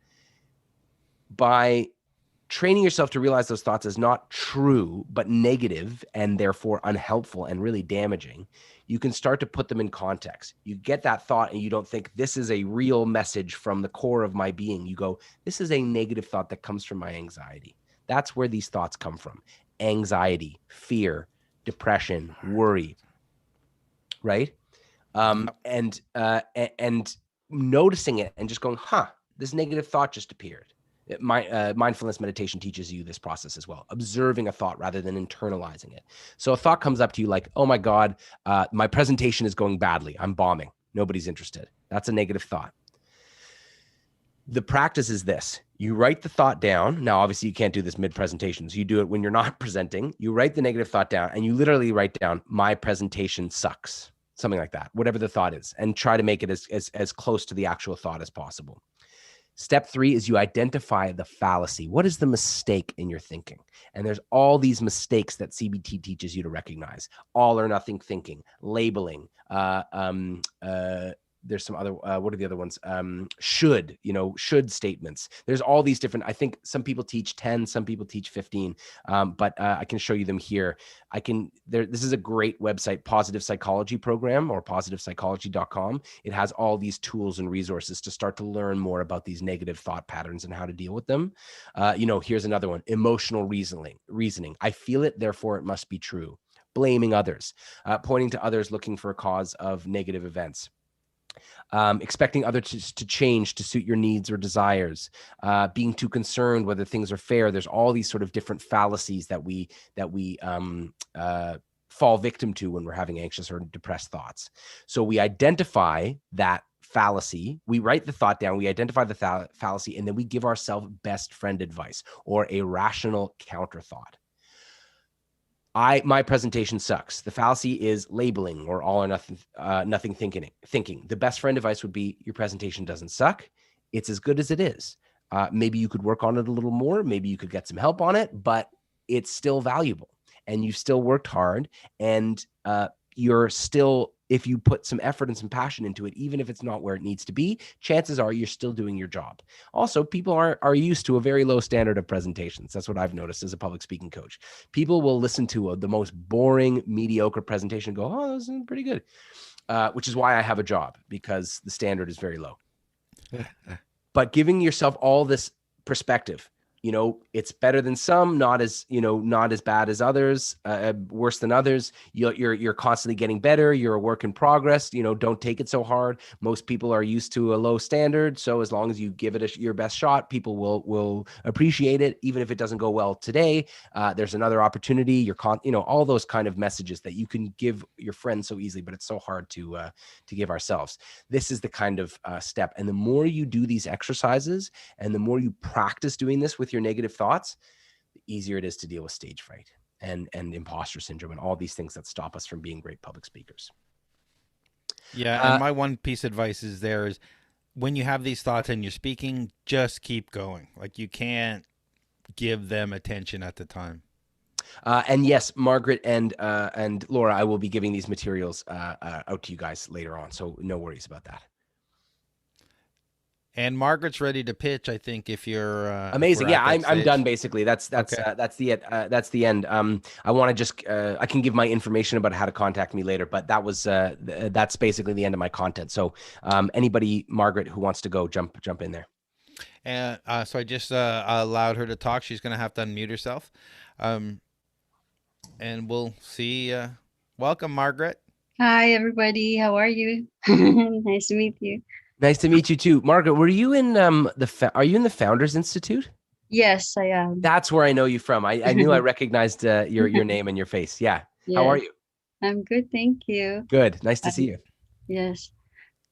By training yourself to realize those thoughts as not true, but negative and therefore unhelpful and really damaging, you can start to put them in context. You get that thought and you don't think this is a real message from the core of my being. You go, this is a negative thought that comes from my anxiety. That's where these thoughts come from. Anxiety, fear, depression, worry, right? And noticing it and just going, this negative thought just appeared. Mindfulness meditation teaches you this process as well, observing a thought rather than internalizing it. So a thought comes up to you like, oh my God, my presentation is going badly. I'm bombing. Nobody's interested. That's a negative thought. The practice is this. You write the thought down. Now, obviously you can't do this mid-presentation. So you do it when you're not presenting. You write the negative thought down and you literally write down, my presentation sucks. Something like that, whatever the thought is, and try to make it as close to the actual thought as possible. Step 3 is you identify the fallacy. What is the mistake in your thinking? And there's all these mistakes that CBT teaches you to recognize. All or nothing thinking, labeling, there's some other, what are the other ones? Should statements. There's all these different, I think some people teach 10, some people teach 15, but I can show you them here. This is a great website, Positive Psychology Program or positivepsychology.com. It has all these tools and resources to start to learn more about these negative thought patterns and how to deal with them. Here's another one, emotional reasoning. I feel it, therefore it must be true. Blaming others, pointing to others, looking for a cause of negative events. Expecting others to change to suit your needs or desires, being too concerned whether things are fair. There's all these sort of different fallacies that we fall victim to when we're having anxious or depressed thoughts. So we identify that fallacy, we write the thought down, we identify the fallacy, and then we give ourselves best friend advice or a rational counter thought. My presentation sucks. The fallacy is labeling or all or nothing thinking. The best friend advice would be your presentation doesn't suck. It's as good as it is. Maybe you could work on it a little more. Maybe you could get some help on it, but it's still valuable and you still worked hard and you're still, if you put some effort and some passion into it, even if it's not where it needs to be, chances are you're still doing your job. Also, people are used to a very low standard of presentations. That's what I've noticed as a public speaking coach. People will listen to the most boring, mediocre presentation and go, oh, this is pretty good, which is why I have a job, because the standard is very low. But giving yourself all this perspective, it's better than some, not as bad as others, worse than others. You're constantly getting better. You're a work in progress. Don't take it so hard. Most people are used to a low standard, so as long as you give it your best shot, people will appreciate it, even if it doesn't go well today. There's another opportunity. All those kind of messages that you can give your friends so easily, but it's so hard to give ourselves. This is the kind of step, and the more you do these exercises, and the more you practice doing this with your negative thoughts, the easier it is to deal with stage fright and imposter syndrome and all these things that stop us from being great public speakers. Yeah, and my one piece of advice is when you have these thoughts and you're speaking, just keep going. Like, you can't give them attention at the time. And yes, Margaret and Laura, I will be giving these materials out to you guys later on, so no worries about that. And Margaret's ready to pitch, I think, if you're amazing. If yeah, I'm done basically. That's Okay. that's the end. I want to just I can give my information about how to contact me later, but that's basically the end of my content. So anybody, Margaret, who wants to go, jump in there. And so I just allowed her to talk. She's going to have to unmute herself. And we'll see. Welcome, Margaret. Hi, everybody. How are you? Nice to meet you. Nice to meet you too, Margaret. Were you in are you in the Founders Institute? Yes, I am. That's where I know you from. I knew I recognized your name and your face. Yeah. How are you? I'm good, thank you. Good. Nice to see you. Yes.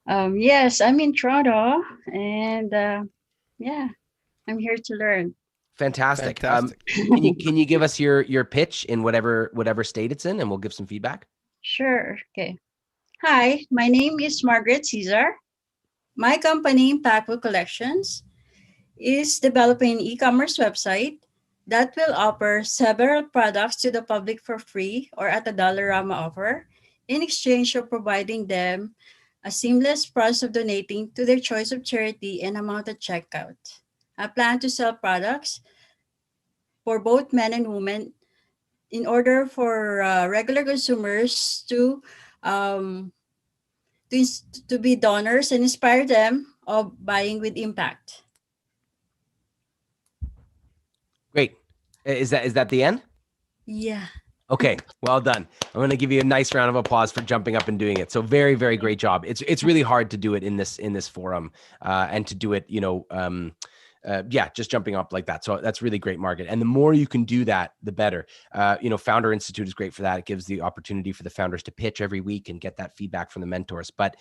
Yes, I'm in Toronto, and yeah, I'm here to learn. Fantastic. Fantastic. Can you give us your pitch in whatever state it's in, and we'll give some feedback? Sure. Okay. Hi, my name is Margaret Caesar. My company, Impactful Collections, is developing an e-commerce website that will offer several products to the public for free or at a Dollarama offer in exchange for providing them a seamless process of donating to their choice of charity and amount at checkout. I plan to sell products for both men and women in order for regular consumers to be donors and inspire them of buying with impact. Great. Is that the end? Yeah. Okay, well done. I'm going to give you a nice round of applause for jumping up and doing it. So very, very great job. It's really hard to do it in this forum and to do it, just jumping up like that. So that's really great, Margaret. And the more you can do that, the better. Founder Institute is great for that. It gives the opportunity for the founders to pitch every week and get that feedback from the mentors. But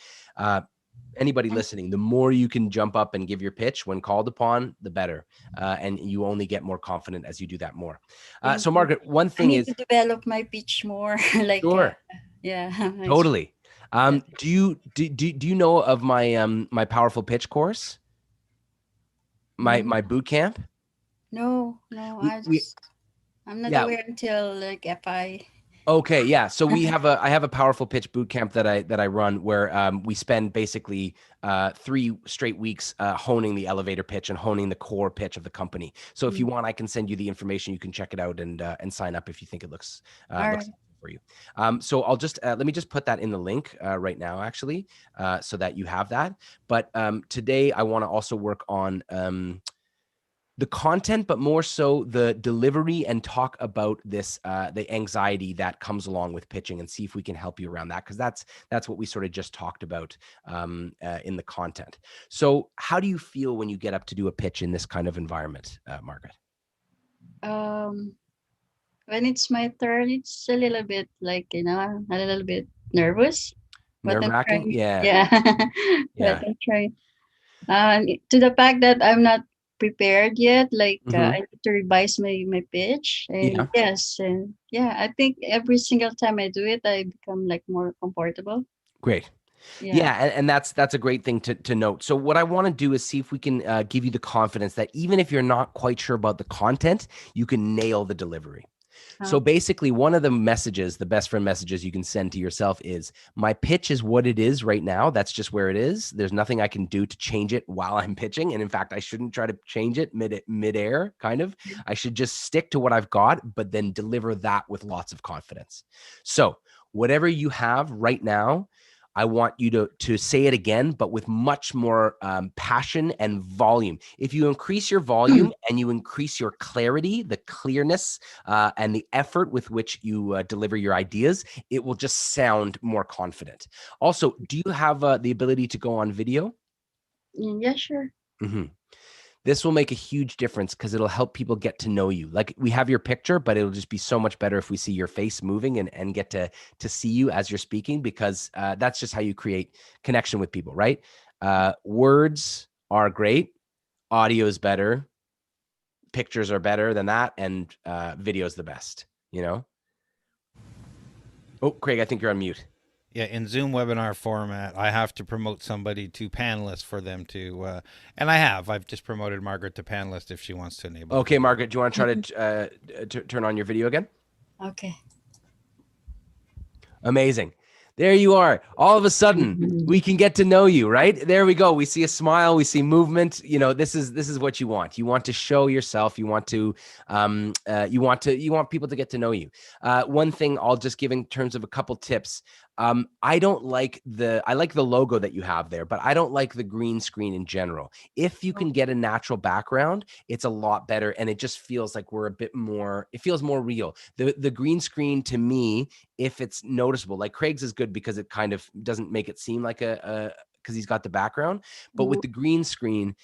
anybody listening, the more you can jump up and give your pitch when called upon, the better. And you only get more confident as you do that more. So Margaret, one thing is to develop my pitch more. Like sure. Yeah. Totally. Do you know of my powerful pitch course? My boot camp? No, I'm not aware until like FI. Okay, yeah. So I have a powerful pitch boot camp that I run where we spend basically 3 straight weeks honing the elevator pitch and honing the core pitch of the company. So if you want, I can send you the information. You can check it out and sign up if you think it looks for you. So I'll just let me just put that in the link right now, actually, so that you have that. But today I want to also work on the content, but more so the delivery, and talk about this, the anxiety that comes along with pitching, and see if we can help you around that. Cause that's what we sort of just talked about in the content. So how do you feel when you get up to do a pitch in this kind of environment, Margaret? When it's my turn, it's a little bit like, a little bit nervous. Nerve-wracking? Yeah. But I'm trying. To the fact that I'm not prepared yet, like I need to revise my pitch. And yes, and I think every single time I do it, I become like more comfortable. Great. Yeah, and that's a great thing to note. So what I want to do is see if we can give you the confidence that even if you're not quite sure about the content, you can nail the delivery. So basically, one of the messages, the best friend messages you can send to yourself is, my pitch is what it is right now. That's just where it is. There's nothing I can do to change it while I'm pitching. And in fact, I shouldn't try to change it midair, kind of. I should just stick to what I've got, but then deliver that with lots of confidence. So whatever you have right now, I want you to say it again, but with much more passion and volume. If you increase your volume and you increase your clarity, the clearness, and the effort with which you deliver your ideas, it will just sound more confident. Also, do you have the ability to go on video? Yeah, sure. Mm-hmm. This will make a huge difference because it'll help people get to know you. Like, we have your picture, but it'll just be so much better if we see your face moving and get to see you as you're speaking, because that's just how you create connection with people, right? Words are great. Audio is better. Pictures are better than that. And video is the best, you know? Oh, Craig, I think you're on mute. Yeah, in Zoom webinar format, I have to promote somebody to panelist for them to, and I've just promoted Margaret to panelist if she wants to enable. Okay, Margaret, do you want to try to turn on your video again? Okay. Amazing. There you are. All of a sudden, we can get to know you, right? There we go. We see a smile. We see movement. You know, this is what you want. You want to show yourself. You want to, you want people to get to know you. One thing I'll just give in terms of a couple tips. I like the logo that you have there, but I don't like the green screen in general. If you can get a natural background, it's a lot better. And it just feels like we're a bit more, it feels more real. The green screen, to me, if it's noticeable, like Craig's is good because it kind of doesn't make it seem like because he's got the background, but with the green screen,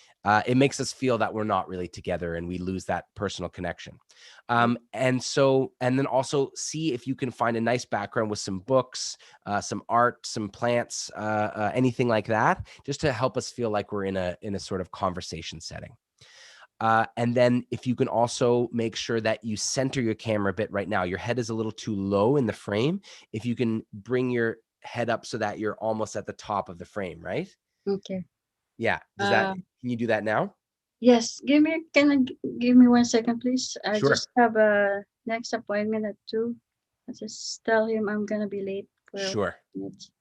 it makes us feel that we're not really together and we lose that personal connection. And then also see if you can find a nice background with some books, some art, some plants, anything like that, just to help us feel like we're in a sort of conversation setting. And then if you can also make sure that you center your camera a bit right now, your head is a little too low in the frame. If you can bring your head up so that you're almost at the top of the frame, right? Okay. Yeah. Can you do that now? Yes. Can give me 1 second, please? I Sure. just have a next appointment at 2. I just tell him I'm gonna be late for Sure. minutes.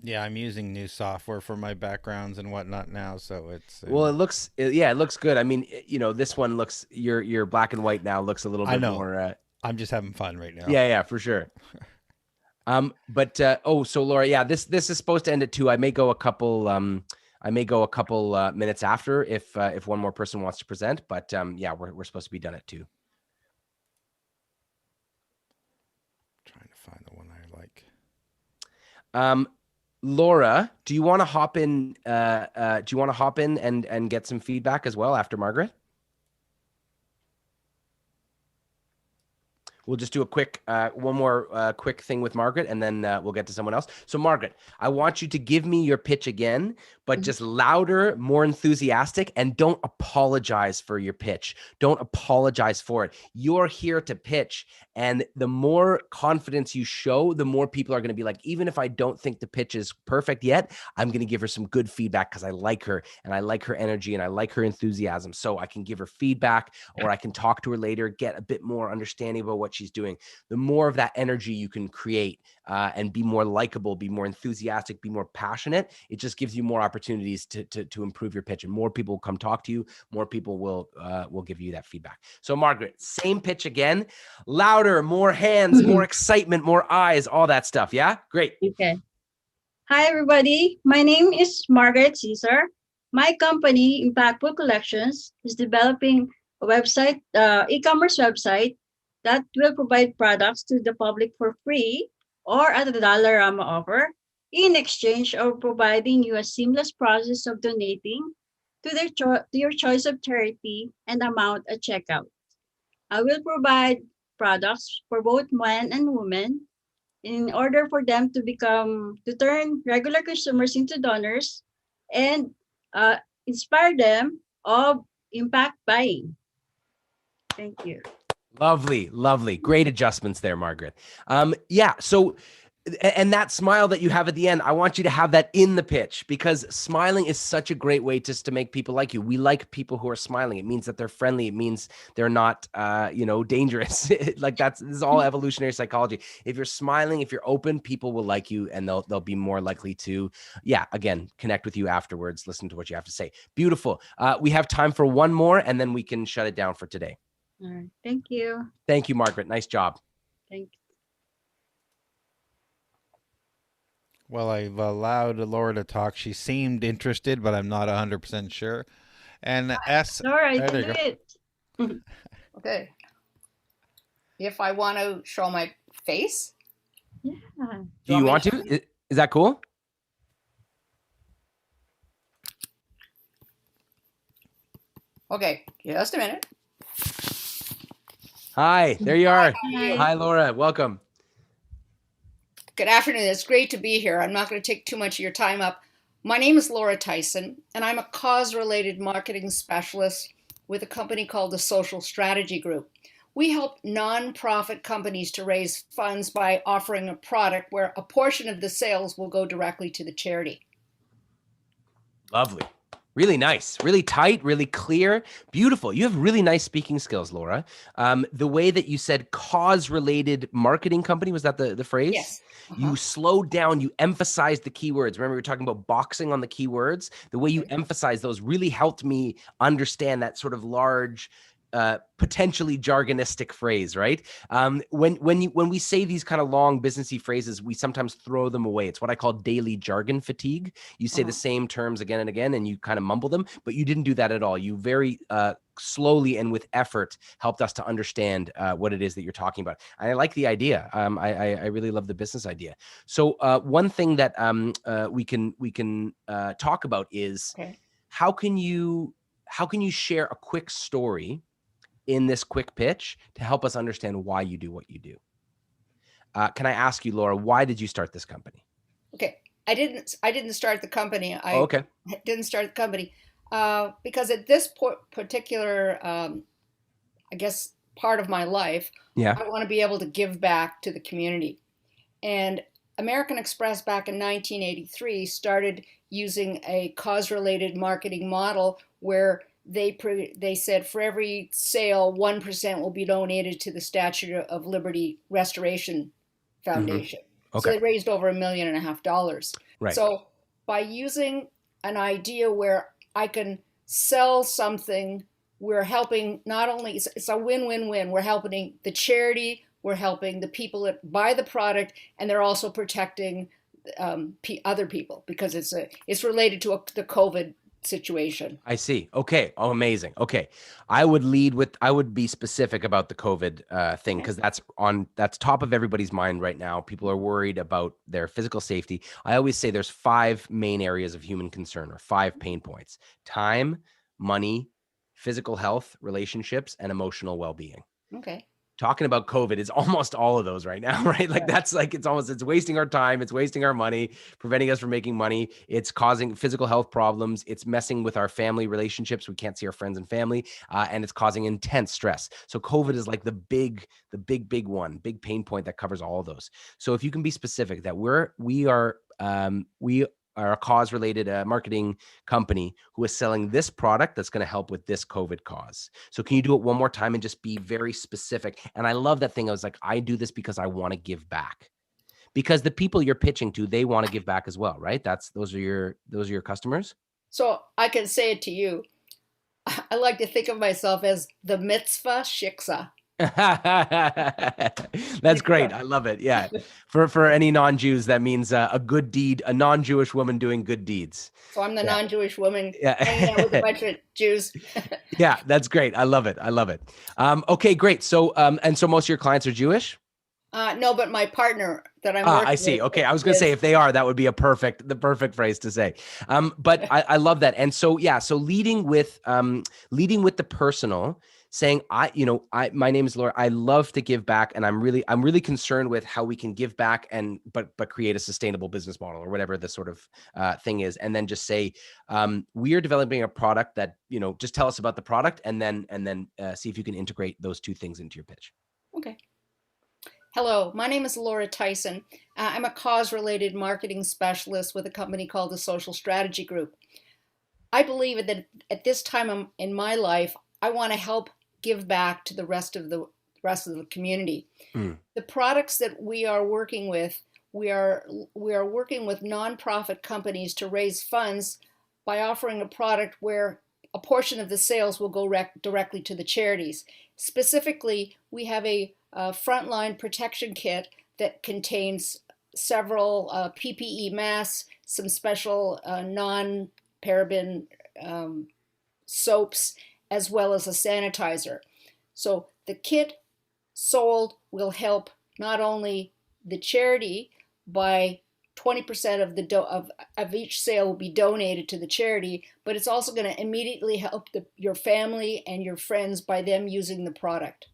Yeah, I'm using new software for my backgrounds and whatnot now, so it's. Well, it looks good. I mean, you know, this one looks your black and white now looks a little bit more. I'm just having fun right now. Yeah, for sure. So Laura, yeah, this is supposed to end at 2. I may go a couple minutes after if one more person wants to present, but yeah, we're supposed to be done at 2. Trying to find the one I like. Laura, do you want to hop in? And get some feedback as well after Margaret? We'll just do a quick, one more quick thing with Margaret, and then we'll get to someone else. So Margaret, I want you to give me your pitch again, but just louder, more enthusiastic, and don't apologize for your pitch. Don't apologize for it. You're here to pitch, and the more confidence you show, the more people are going to be like, even if I don't think the pitch is perfect yet, I'm going to give her some good feedback because I like her, and I like her energy, and I like her enthusiasm. So I can give her feedback, or I can talk to her later, get a bit more understanding about what she's doing. The more of that energy you can create and be more likable, be more enthusiastic, be more passionate, it just gives you more opportunities to improve your pitch, and more people will come talk to you. More people will give you that feedback. So Margaret, same pitch again, louder, more hands, more excitement, more eyes, all that stuff. Yeah, great. Okay. Hi everybody, my name is Margaret Caesar. My company, Impactful Collections, is developing a website, e-commerce website that will provide products to the public for free or at a Dollarama offer in exchange of providing you a seamless process of donating to your choice of charity and amount at checkout. I will provide products for both men and women in order for them to turn regular consumers into donors and inspire them of impact buying. Thank you. Lovely, lovely. Great adjustments there, Margaret. Yeah, so, and that smile that you have at the end, I want you to have that in the pitch, because smiling is such a great way just to make people like you. We like people who are smiling. It means that they're friendly. It means they're not, dangerous. Like this is all evolutionary psychology. If you're smiling, if you're open, people will like you, and they'll be more likely to, again, connect with you afterwards, listen to what you have to say. Beautiful. We have time for one more, and then we can shut it down for today. All right. Thank you. Thank you, Margaret. Nice job. Thank Well, I've allowed Laura to talk. She seemed interested, but I'm not 100% sure. And S, Laura, you there can you do go. it. Okay. If I want to show my face, Yeah. Do you me want to? Is that cool? Okay, just a minute. Hi, there you are. Hi. Hi, Laura. Welcome. Good afternoon. It's great to be here. I'm not going to take too much of your time up. My name is Laura Tyson, and I'm a cause-related marketing specialist with a company called the Social Strategy Group. We help nonprofit companies to raise funds by offering a product where a portion of the sales will go directly to the charity. Lovely. Really nice, really tight, really clear, beautiful. You have really nice speaking skills, Laura. The way that you said cause-related marketing company, was that the phrase? Yes. You slowed down, you emphasized the keywords. Remember, we were talking about boxing on the keywords. The way you emphasized those really helped me understand that sort of large, potentially jargonistic phrase, right? When we say these kind of long businessy phrases, we sometimes throw them away. It's what I call daily jargon fatigue. You say the same terms again and again, and you kind of mumble them, but you didn't do that at all. You very slowly and with effort helped us to understand what it is that you're talking about. And I like the idea. I really love the business idea. So one thing that we can talk about is how can you share a quick story in this quick pitch to help us understand why you do what you do. Can I ask you, Laura, why did you start this company? Okay. I didn't start the company. I didn't start the company because at this particular, I guess, part of my life, I want to be able to give back to the community. And American Express back in 1983 started using a cause-related marketing model where they said for every sale, 1% will be donated to the Statue of Liberty Restoration Foundation. So they raised over $1.5 million. Right. So by using an idea where I can sell something, we're helping not only, it's a win-win-win. We're helping the charity, we're helping the people that buy the product, and they're also protecting other people because it's related to the COVID situation. I see. Okay. Oh, amazing. Okay. I would be specific about the COVID thing because that's top of everybody's mind right now. People are worried about their physical safety. I always say there's 5 main areas of human concern or 5 pain points: time, money, physical health, relationships, and emotional well-being. Okay. Talking about COVID is almost all of those right now, right? Like that's like, it's wasting our time. It's wasting our money, preventing us from making money. It's causing physical health problems. It's messing with our family relationships. We can't see our friends and family, and it's causing intense stress. So COVID is like the big one, big pain point that covers all of those. So if you can be specific that we are a cause-related marketing company who is selling this product that's going to help with this COVID cause. So can you do it one more time and just be very specific? And I love that thing. I was like, I do this because I want to give back. Because the people you're pitching to, they want to give back as well, right? Those are your customers. So I can say it to you. I like to think of myself as the mitzvah shiksa. That's great. I love it. Yeah. For any non-Jews, that means a good deed, a non-Jewish woman doing good deeds. So I'm the non-Jewish woman hanging out with a bunch of Jews. Yeah, that's great. I love it. Okay, great. So, and so most of your clients are Jewish? No, but my partner that I'm working I see. with. Okay. I was going to say, if they are, that would be the perfect phrase to say. But I love that. And so, yeah, so leading with the personal, saying, my name is Laura. I love to give back, and I'm really concerned with how we can give back but create a sustainable business model or whatever the sort of thing is. And then just say, we are developing a product that, just tell us about the product and then see if you can integrate those 2 things into your pitch. Okay. Hello, my name is Laura Tyson. I'm a cause-related marketing specialist with a company called the Social Strategy Group. I believe that at this time in my life, I want to help give back to the rest of the community. The products that we are working with, we are working with nonprofit companies to raise funds by offering a product where a portion of the sales will go directly to the charities. Specifically, we have a frontline protection kit that contains several PPE masks, some special non-paraben soaps, as well as a sanitizer. So the kit sold will help not only the charity by 20% of each sale will be donated to the charity, but it's also going to immediately help your family and your friends by them using the product.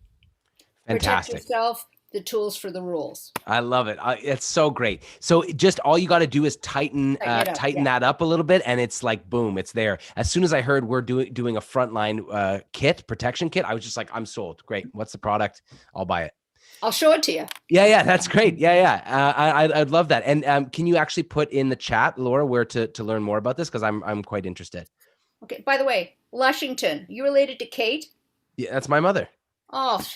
Fantastic. Protect yourself, the tools for the rules. I love it. It's so great. So just all you got to do is tighten that up a little bit, and it's like, boom, it's there. As soon as I heard we're doing a frontline protection kit, I was just like, I'm sold. Great. What's the product? I'll buy it. I'll show it to you. Yeah, that's great. Yeah. I'd love that. And can you actually put in the chat, Laura, where to learn more about this? Because I'm quite interested. Okay. By the way, Lushington, you related to Kate? Yeah, that's my mother. Oh.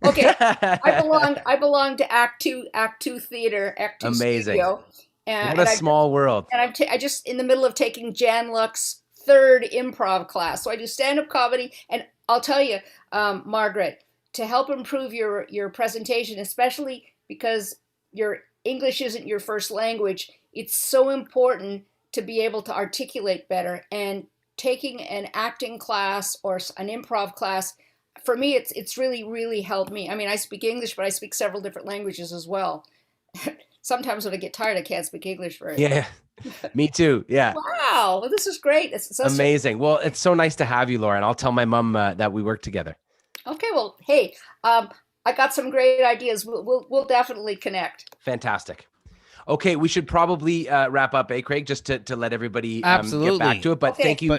Okay. I belong to Act Two Theater, Act Two Amazing. Studio. What a small world. And I just in the middle of taking Jan Luck's 3rd improv class. So I do stand-up comedy, and I'll tell you, Margaret, to help improve your presentation, especially because your English isn't your first language, it's so important to be able to articulate better. And taking an acting class or an improv class, for me, it's really, really helped me. I mean, I speak English, but I speak several different languages as well. Sometimes when I get tired, I can't speak English very well. Yeah, me too. Yeah. Wow, well, this is great. It's amazing. Well, it's so nice to have you, Laura, and I'll tell my mom that we work together. Okay, well, hey, I got some great ideas. We'll definitely connect. Fantastic. Okay, we should probably wrap up, Craig, just to let everybody get back to it. But thank you.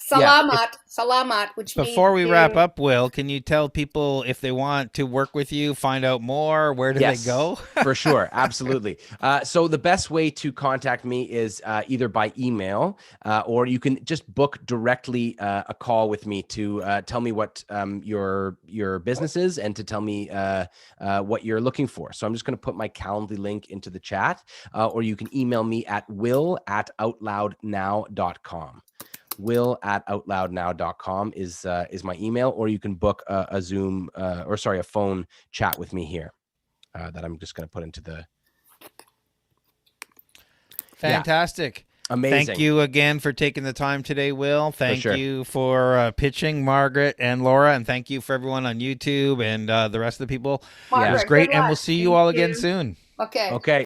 Salamat, which means before we wrap up, Will, can you tell people if they want to work with you, find out more, where do they go? For sure. Absolutely. So the best way to contact me is either by email or you can just book directly a call with me to tell me what your business is and to tell me what you're looking for. So I'm just going to put my Calendly link into the chat, or you can email me at will@outloudnow.com. will@outloudnow.com is my email, or you can book a Zoom a phone chat with me here that I'm just going to put into the. Fantastic. Yeah. Amazing. Thank you again for taking the time today, Will. Thank you for pitching, Margaret and Laura, and thank you for everyone on YouTube and the rest of the people. Margaret, it was great, and we'll see you all again soon. Okay. Okay.